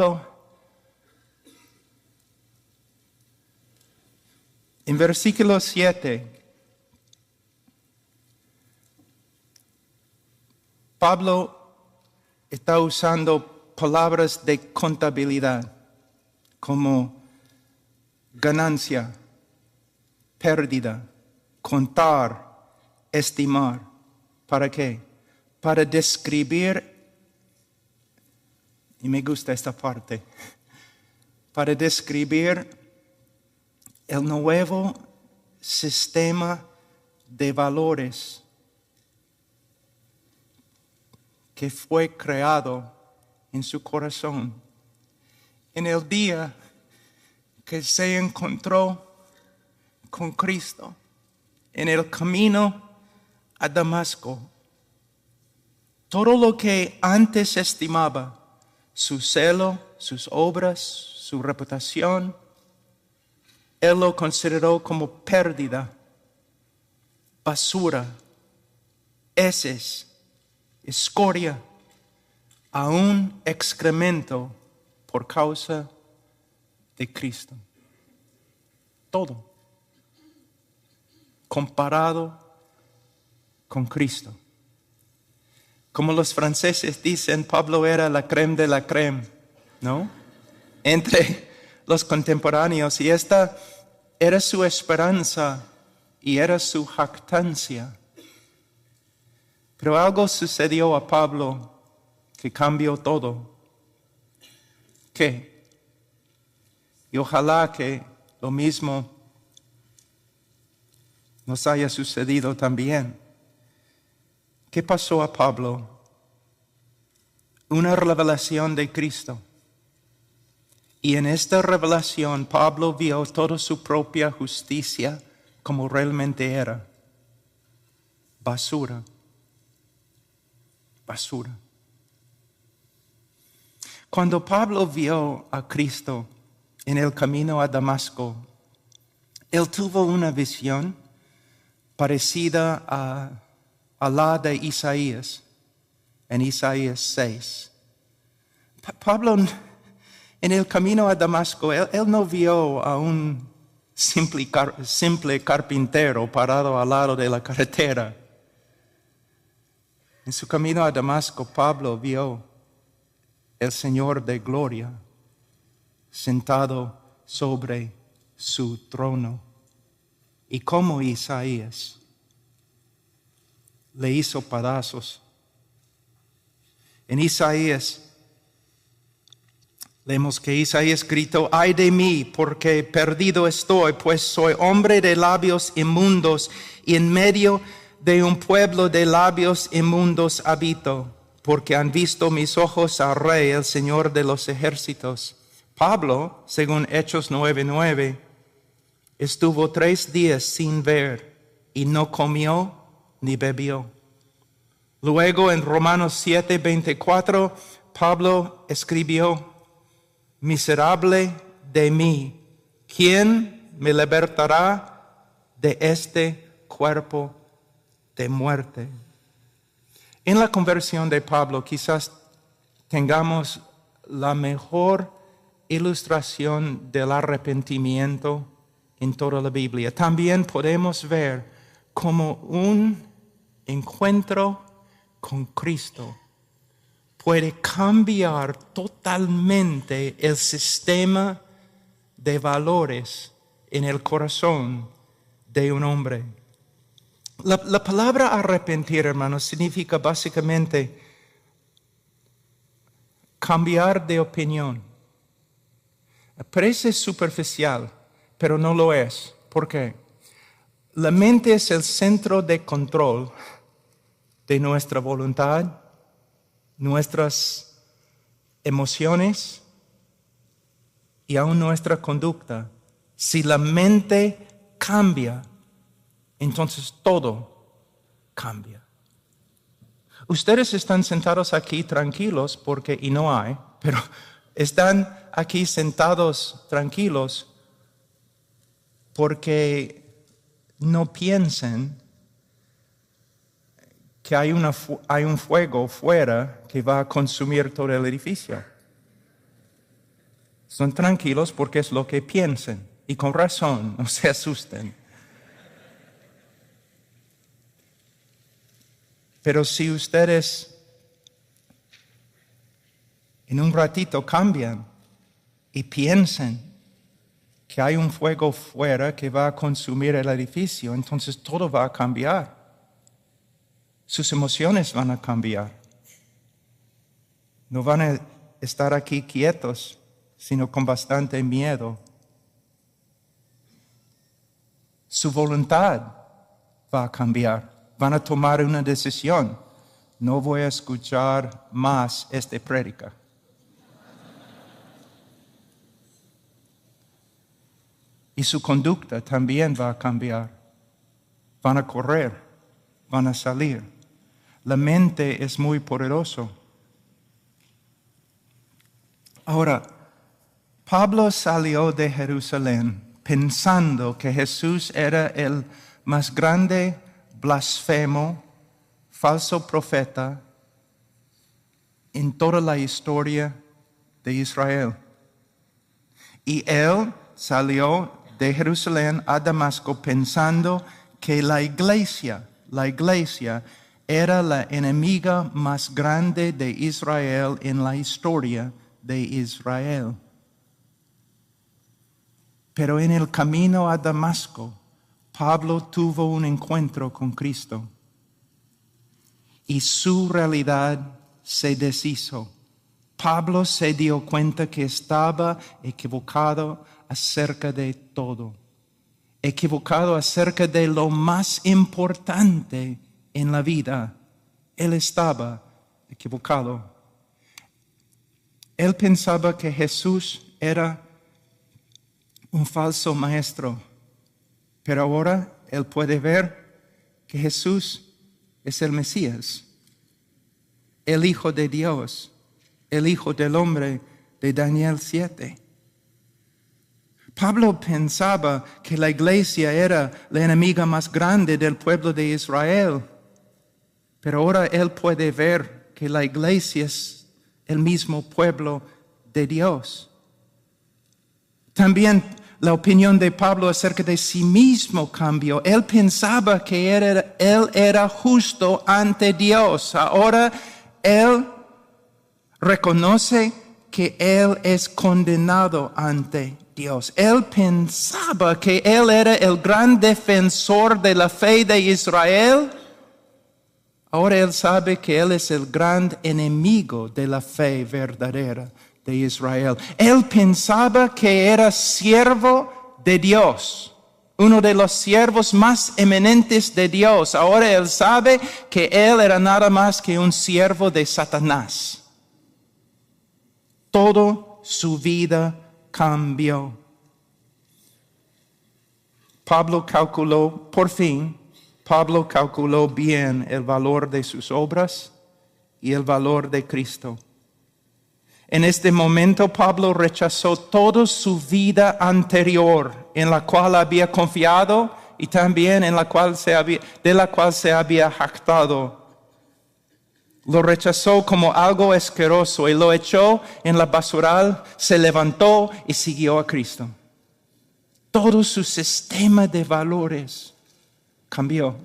Pablo está usando palabras de contabilidad como ganancia, pérdida, contar, estimar. ¿Para qué? Para describir, y me gusta esta parte, para describir el nuevo sistema de valores que fue creado en su corazón en el día que se encontró con Cristo en el camino a Damasco. Todo lo que antes estimaba, su celo, sus obras, su reputación, él lo consideró como pérdida, basura, heces, escoria, aún excremento por causa de Cristo. Todo comparado con Cristo. Como los franceses dicen, Pablo era la crème de la crème, ¿no? Entre los contemporáneos, y esta era su esperanza y era su jactancia. Pero algo sucedió a Pablo que cambió todo. ¿Qué? Y ojalá que lo mismo nos haya sucedido también. ¿Qué pasó a Pablo? Una revelación de Cristo. Y en esta revelación Pablo vio toda su propia justicia como realmente era. Basura. Basura. Cuando Pablo vio a Cristo en el camino a Damasco, él tuvo una visión parecida a la de Isaías, en Isaías 6. Pablo, en el camino a Damasco, él no vio a un simple carpintero parado al lado de la carretera. En su camino a Damasco, Pablo vio el Señor de gloria sentado sobre su trono. Y como Isaías le hizo pedazos. En Isaías leemos que Isaías gritó: ay de mí, porque perdido estoy, pues soy hombre de labios inmundos, y en medio de un pueblo de labios inmundos habito, porque han visto mis ojos al Rey, el Señor de los ejércitos. Pablo, según Hechos 9:9, estuvo 3 días sin ver y no comió ni bebió. Luego en Romanos 7:24, Pablo escribió: miserable de mí, ¿quién me libertará de este cuerpo de muerte? En la conversión de Pablo quizás tengamos la mejor ilustración del arrepentimiento en toda la Biblia. También podemos ver como un encuentro con Cristo puede cambiar totalmente el sistema de valores en el corazón de un hombre. La palabra arrepentir, hermanos, significa básicamente cambiar de opinión. Parece superficial, pero no lo es. ¿Por qué? La mente es el centro de control de nuestra voluntad, nuestras emociones y aún nuestra conducta. Si la mente cambia, entonces todo cambia. Ustedes están sentados aquí tranquilos porque, y no hay, pero están aquí sentados tranquilos porque no piensen que hay un fuego fuera que va a consumir todo el edificio. Son tranquilos porque es lo que piensan, y con razón, no se asusten. Pero si ustedes en un ratito cambian y piensan que hay un fuego fuera que va a consumir el edificio, entonces todo va a cambiar. Sus emociones van a cambiar. No van a estar aquí quietos, sino con bastante miedo. Su voluntad va a cambiar. Van a tomar una decisión. No voy a escuchar más esta prédica. Y su conducta también va a cambiar. Van a correr, van a salir. La mente es muy poderosa. Ahora, Pablo salió de Jerusalén pensando que Jesús era el más grande blasfemo, falso profeta en toda la historia de Israel. Y él salió de Jerusalén a Damasco pensando que la iglesia era la enemiga más grande de Israel en la historia de Israel. Pero en el camino a Damasco, Pablo tuvo un encuentro con Cristo y su realidad se deshizo. Pablo se dio cuenta que estaba equivocado acerca de todo, equivocado acerca de lo más importante en la vida. Él estaba equivocado. Él pensaba que Jesús era un falso maestro, pero ahora él puede ver que Jesús es el Mesías, el Hijo de Dios, el Hijo del Hombre de Daniel 7. Pablo pensaba que la iglesia era la enemiga más grande del pueblo de Israel, pero ahora él puede ver que la iglesia es el mismo pueblo de Dios. También la opinión de Pablo acerca de sí mismo cambió. Él pensaba que él era justo ante Dios. Ahora él reconoce que él es condenado ante Dios. Él pensaba que él era el gran defensor de la fe de Israel. Ahora él sabe que él es el gran enemigo de la fe verdadera de Israel. Él pensaba que era siervo de Dios, uno de los siervos más eminentes de Dios. Ahora él sabe que él era nada más que un siervo de Satanás. Toda su vida cambió. Pablo calculó bien el valor de sus obras y el valor de Cristo. En este momento Pablo rechazó toda su vida anterior en la cual había confiado y también de la cual se había jactado. Lo rechazó como algo asqueroso y lo echó en la basural, se levantó y siguió a Cristo. Todo su sistema de valores cambió.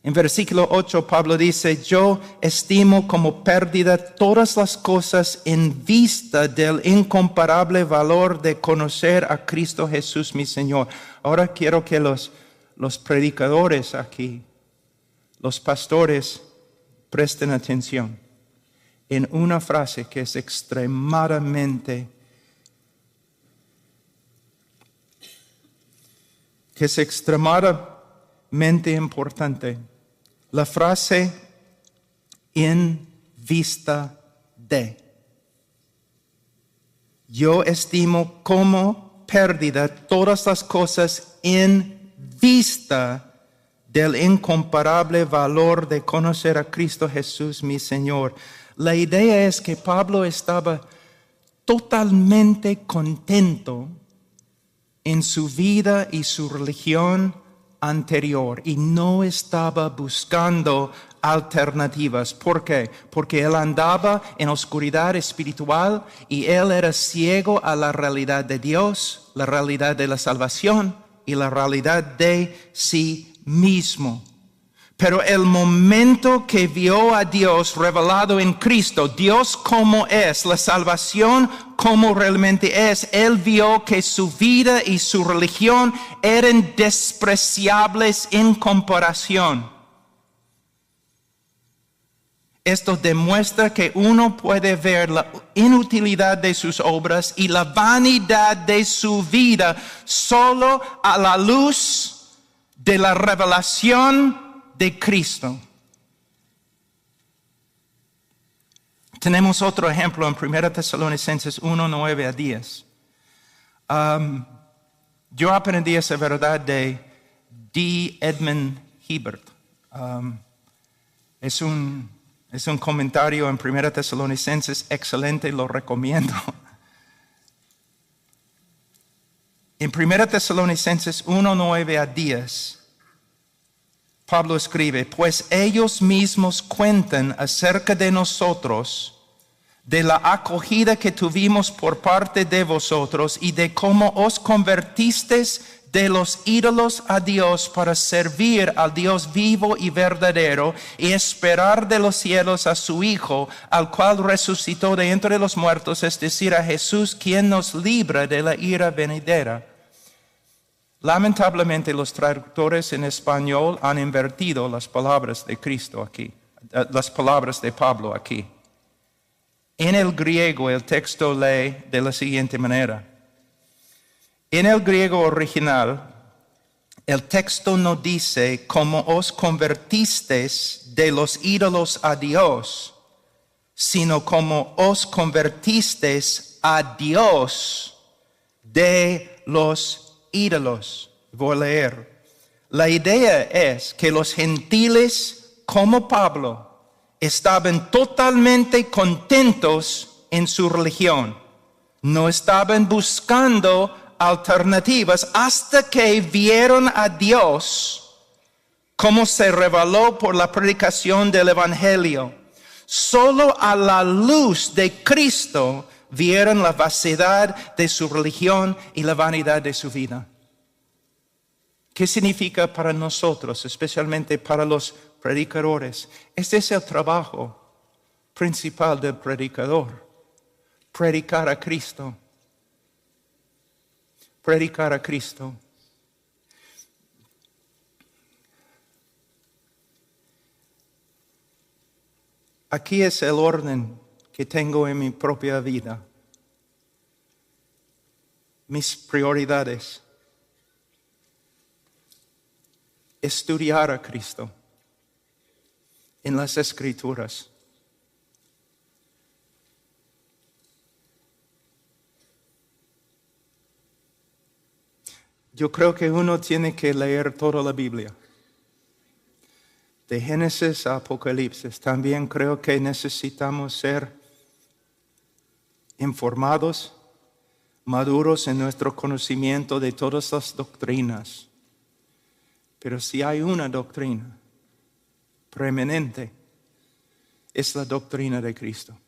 En versículo 8 Pablo dice, yo estimo como pérdida todas las cosas en vista del incomparable valor de conocer a Cristo Jesús mi Señor. Ahora quiero que los predicadores aquí, los pastores, presten atención en una frase que es extremadamente importante. La frase en vista de. Yo estimo como pérdida todas las cosas en vista del incomparable valor de conocer a Cristo Jesús mi Señor. La idea es que Pablo estaba totalmente contento en su vida y su religión anterior y no estaba buscando alternativas. ¿Por qué? Porque él andaba en oscuridad espiritual y él era ciego a la realidad de Dios, la realidad de la salvación y la realidad de sí mismo. Pero el momento que vio a Dios revelado en Cristo, Dios como es, la salvación como realmente es, él vio que su vida y su religión eran despreciables en comparación. Esto demuestra que uno puede ver la inutilidad de sus obras y la vanidad de su vida solo a la luz de la revelación de Cristo. Tenemos otro ejemplo en 1 Tesalonicenses 1, 9 a 10. Yo aprendí esa verdad de D. Edmund Hibbert. Es un comentario en 1 Tesalonicenses excelente, lo recomiendo. En 1 Tesalonicenses 1, 9 a 10, Pablo escribe, pues ellos mismos cuentan acerca de nosotros, de la acogida que tuvimos por parte de vosotros y de cómo os convertisteis de los ídolos a Dios para servir al Dios vivo y verdadero y esperar de los cielos a su Hijo, al cual resucitó de entre los muertos, es decir, a Jesús, quien nos libra de la ira venidera. Lamentablemente los traductores en español han invertido las palabras de Cristo aquí, las palabras de Pablo aquí. En el griego el texto lee de la siguiente manera. En el griego original, el texto no dice cómo os convertisteis de los ídolos a Dios, sino cómo os convertisteis a Dios de los ídolos. Voy a leer. La idea es que los gentiles, como Pablo, estaban totalmente contentos en su religión. No estaban buscando alternativas hasta que vieron a Dios como se reveló por la predicación del Evangelio. Solo a la luz de Cristo vieron la vaciedad de su religión y la vanidad de su vida. ¿Qué significa para nosotros, especialmente para los predicadores? Este es el trabajo principal del predicador: predicar a Cristo. Predicar a Cristo. Aquí es el orden que tengo en mi propia vida. Mis prioridades. Estudiar a Cristo en las Escrituras. Yo creo que uno tiene que leer toda la Biblia, de Génesis a Apocalipsis. También creo que necesitamos ser informados, maduros en nuestro conocimiento de todas las doctrinas. Pero si hay una doctrina preeminente, es la doctrina de Cristo.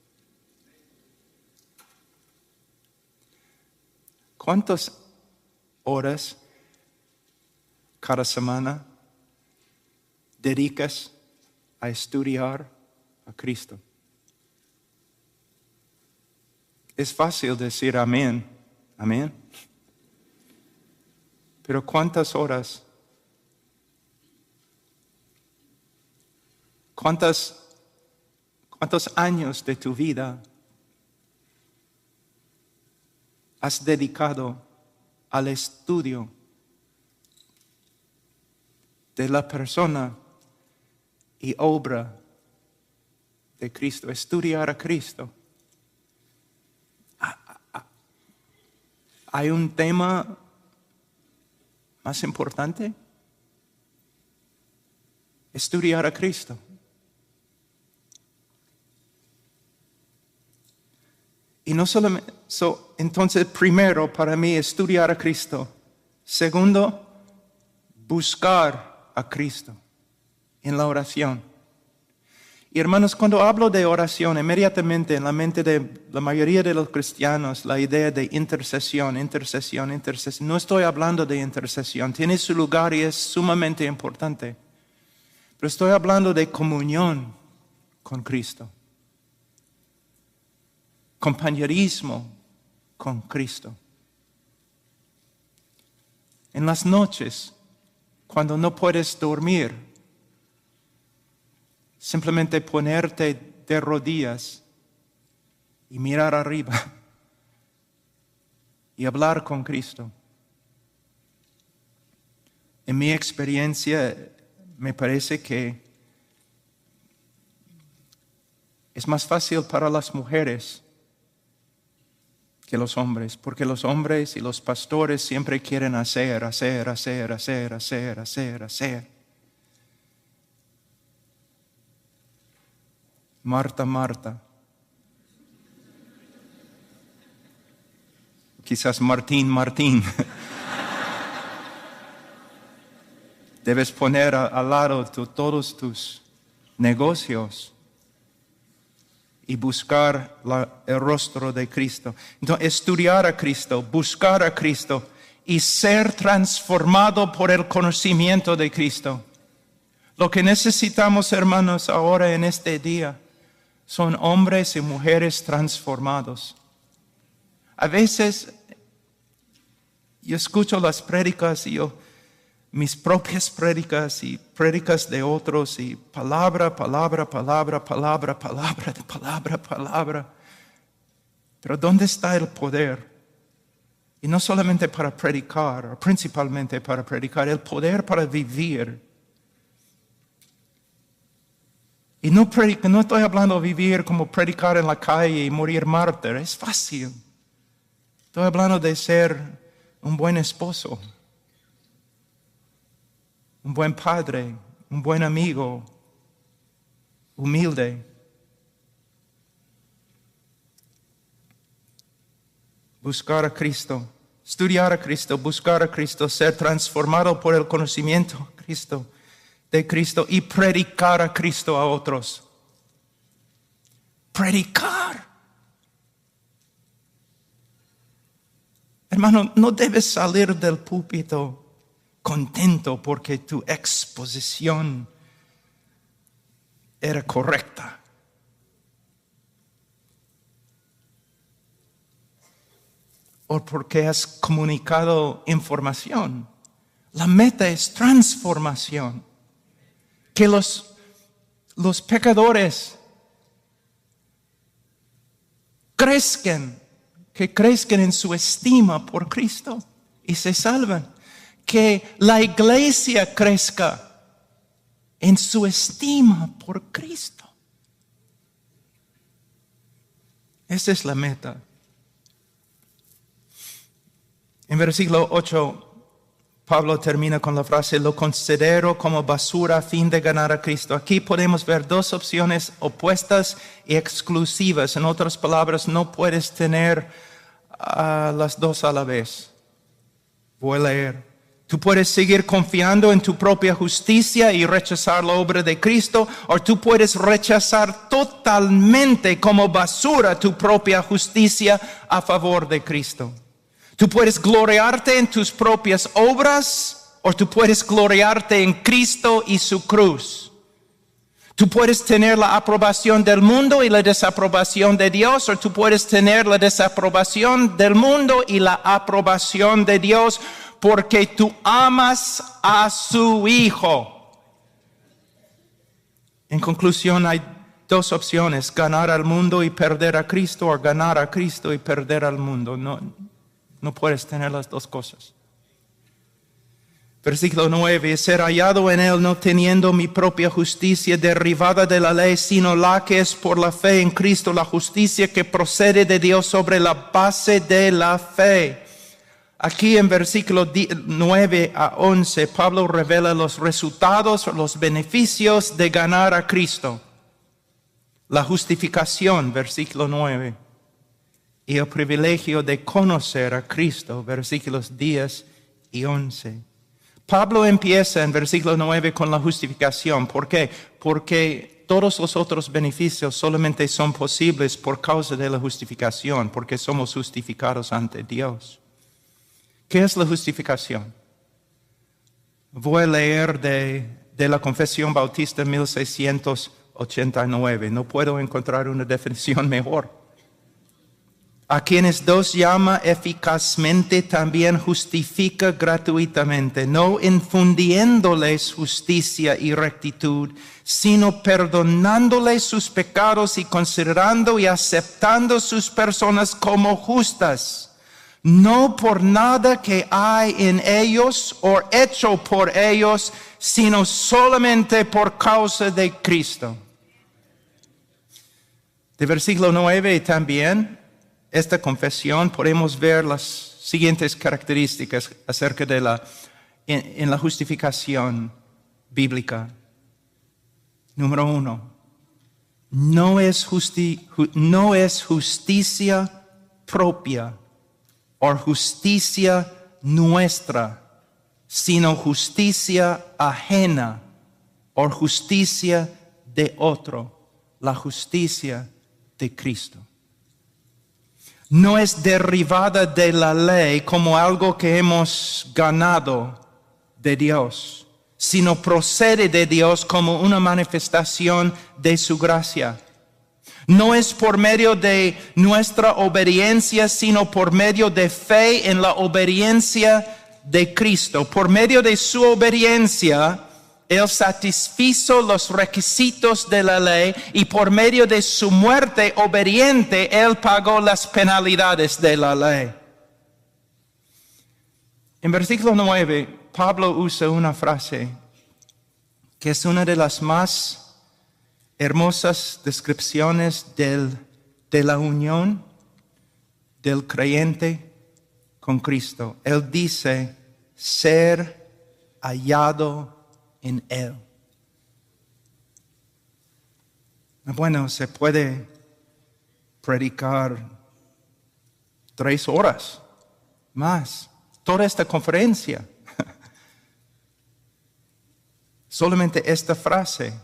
¿Cuántas horas cada semana dedicas a estudiar a Cristo? Es fácil decir amén, amén. Pero ¿cuántas horas? ¿Cuántos años de tu vida has dedicado al estudio de la persona y obra de Cristo? Estudiar a Cristo. ¿Hay un tema más importante? Estudiar a Cristo. Y no solamente, entonces primero para mí estudiar a Cristo. Segundo, buscar a Cristo en la oración. Y hermanos, cuando hablo de oración, inmediatamente en la mente de la mayoría de los cristianos, la idea de intercesión. No estoy hablando de intercesión, tiene su lugar y es sumamente importante. Pero estoy hablando de comunión con Cristo. Compañerismo con Cristo. En las noches, cuando no puedes dormir, simplemente ponerte de rodillas y mirar arriba y hablar con Cristo. En mi experiencia, me parece que es más fácil para las mujeres que los hombres, porque los hombres y los pastores siempre quieren hacer. Marta. Quizás Martín. Debes poner al lado todos tus negocios y buscar el rostro de Cristo. Entonces, estudiar a Cristo, buscar a Cristo y ser transformado por el conocimiento de Cristo. Lo que necesitamos, hermanos, ahora en este día son hombres y mujeres transformados. A veces yo escucho las prédicas y mis propias prédicas y prédicas de otros y palabra. Pero ¿dónde está el poder? Y no solamente para predicar, o principalmente para predicar, el poder para vivir. Y no estoy hablando de vivir como predicar en la calle y morir mártir, es fácil. Estoy hablando de ser un buen esposo, un buen padre, un buen amigo, humilde. Buscar a Cristo, estudiar a Cristo, buscar a Cristo, ser transformado por el conocimiento de Cristo y predicar a Cristo a otros. Predicar. Hermano, no debes salir del púlpito contento porque tu exposición era correcta. O porque has comunicado información. La meta es transformación. Que los pecadores crezcan en su estima por Cristo y se salvan. Que la iglesia crezca en su estima por Cristo. Esa es la meta. En versículo 8, Pablo termina con la frase, lo considero como basura a fin de ganar a Cristo. Aquí podemos ver dos opciones opuestas y exclusivas. En otras palabras, no puedes tener las dos a la vez. Voy a leer. Tú puedes seguir confiando en tu propia justicia y rechazar la obra de Cristo, o tú puedes rechazar totalmente como basura tu propia justicia a favor de Cristo. Tú puedes gloriarte en tus propias obras o tú puedes gloriarte en Cristo y su cruz. Tú puedes tener la aprobación del mundo y la desaprobación de Dios, o tú puedes tener la desaprobación del mundo y la aprobación de Dios porque tú amas a su Hijo. En conclusión, hay dos opciones: ganar al mundo y perder a Cristo, o ganar a Cristo y perder al mundo. No puedes tener las dos cosas. Versículo 9, ser hallado en él no teniendo mi propia justicia derivada de la ley, sino la que es por la fe en Cristo, la justicia que procede de Dios sobre la base de la fe. Aquí en versículo 9 a 11, Pablo revela los resultados, los beneficios de ganar a Cristo. La justificación, versículo 9. Y el privilegio de conocer a Cristo, versículos 10 y 11. Pablo empieza en versículo 9 con la justificación. ¿Por qué? Porque todos los otros beneficios solamente son posibles por causa de la justificación, porque somos justificados ante Dios. ¿Qué es la justificación? Voy a leer de la Confesión Bautista 1689. No puedo encontrar una definición mejor. A quienes Dios llama eficazmente también justifica gratuitamente, no infundiéndoles justicia y rectitud, sino perdonándoles sus pecados y considerando y aceptando sus personas como justas, no por nada que hay en ellos o hecho por ellos, sino solamente por causa de Cristo. De versículo 9 también, esta confesión, podemos ver las siguientes características acerca de en la justificación bíblica. Número 1, no es justicia propia o justicia nuestra, sino justicia ajena o justicia de otro, la justicia de Cristo. No es derivada de la ley como algo que hemos ganado de Dios, sino procede de Dios como una manifestación de su gracia. No es por medio de nuestra obediencia, sino por medio de fe en la obediencia de Cristo. Por medio de su obediencia, Él satisfizo los requisitos de la ley y por medio de su muerte obediente, Él pagó las penalidades de la ley. En versículo 9, Pablo usa una frase que es una de las más hermosas descripciones de la unión del creyente con Cristo. Él dice, ser hallado en Él. Bueno, se puede predicar 3 horas más, toda esta conferencia. Solamente esta frase.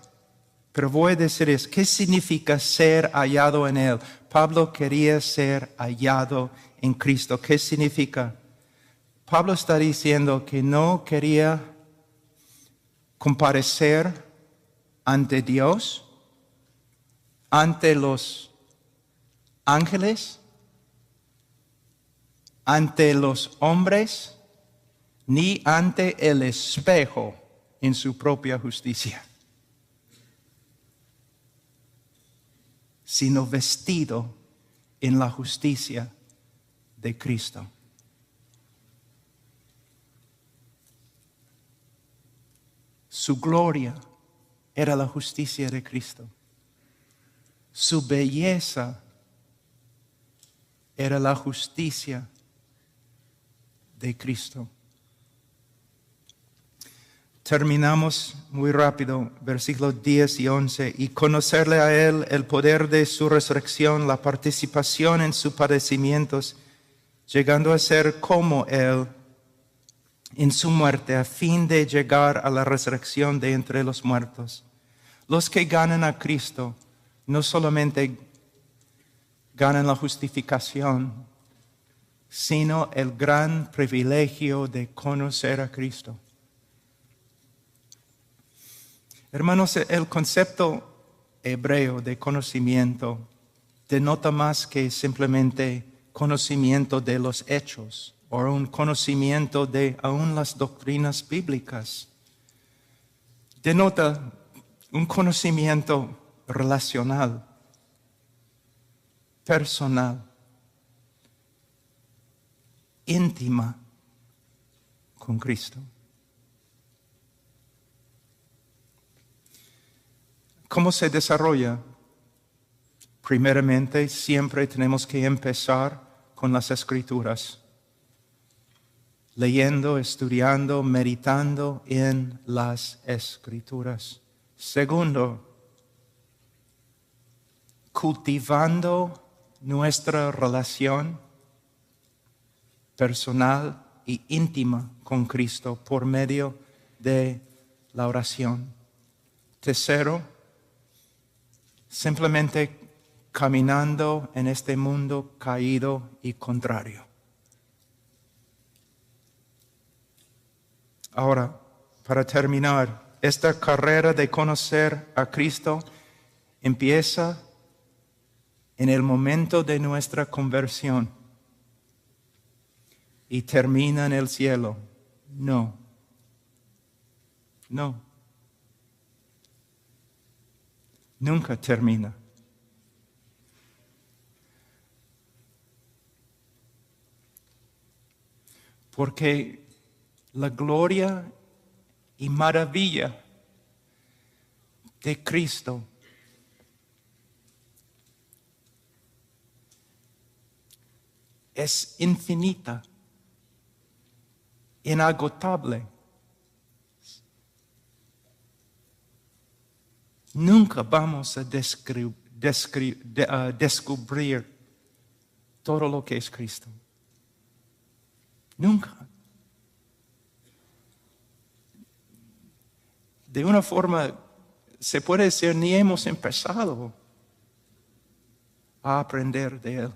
Pero voy a decir ¿qué significa ser hallado en Él? Pablo quería ser hallado en Cristo. ¿Qué significa? Pablo está diciendo que no quería comparecer ante Dios, ante los ángeles, ante los hombres, ni ante el espejo en su propia justicia, sino vestido en la justicia de Cristo. Su gloria era la justicia de Cristo. Su belleza era la justicia de Cristo. Terminamos muy rápido, versículos 10 y 11. Y conocerle a Él el poder de su resurrección, la participación en sus padecimientos, llegando a ser como Él en su muerte, a fin de llegar a la resurrección de entre los muertos. Los que ganan a Cristo no solamente ganan la justificación, sino el gran privilegio de conocer a Cristo. Hermanos, el concepto hebreo de conocimiento denota más que simplemente conocimiento de los hechos o un conocimiento de aún las doctrinas bíblicas. Denota un conocimiento relacional, personal, íntima con Cristo. ¿Cómo se desarrolla? Primeramente, siempre tenemos que empezar con las Escrituras, leyendo, estudiando, meditando en las Escrituras. Segundo, cultivando nuestra relación personal y íntima con Cristo por medio de la oración. Tercero, simplemente caminando en este mundo caído y contrario. Ahora, para terminar, esta carrera de conocer a Cristo empieza en el momento de nuestra conversión y termina en el cielo. No. Nunca termina. Porque la gloria y maravilla de Cristo es infinita, inagotable. Nunca vamos a descubrir todo lo que es Cristo. Nunca. De una forma, se puede decir, ni hemos empezado a aprender de Él.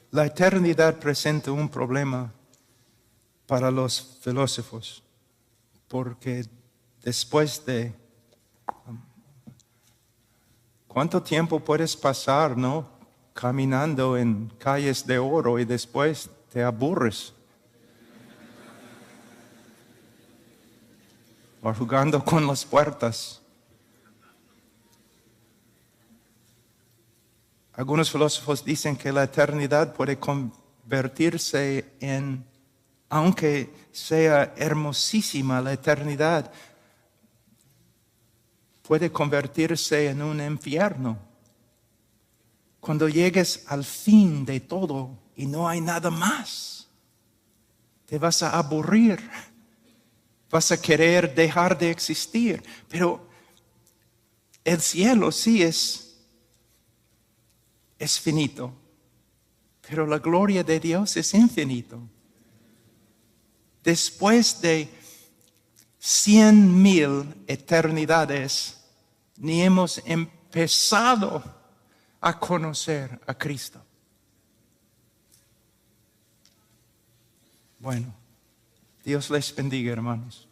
La eternidad presenta un problema para los filósofos, porque después de ¿cuánto tiempo puedes pasar, caminando en calles de oro y después te aburres? O jugando con las puertas. Algunos filósofos dicen que la eternidad puede convertirse en, aunque sea hermosísima la eternidad, puede convertirse en un infierno. Cuando llegues al fin de todo y no hay nada más, te vas a aburrir, vas a querer dejar de existir. Pero el cielo sí es finito, pero la gloria de Dios es infinito. Después de 100,000 eternidades, ni hemos empezado a conocer a Cristo. Bueno, Dios les bendiga, hermanos.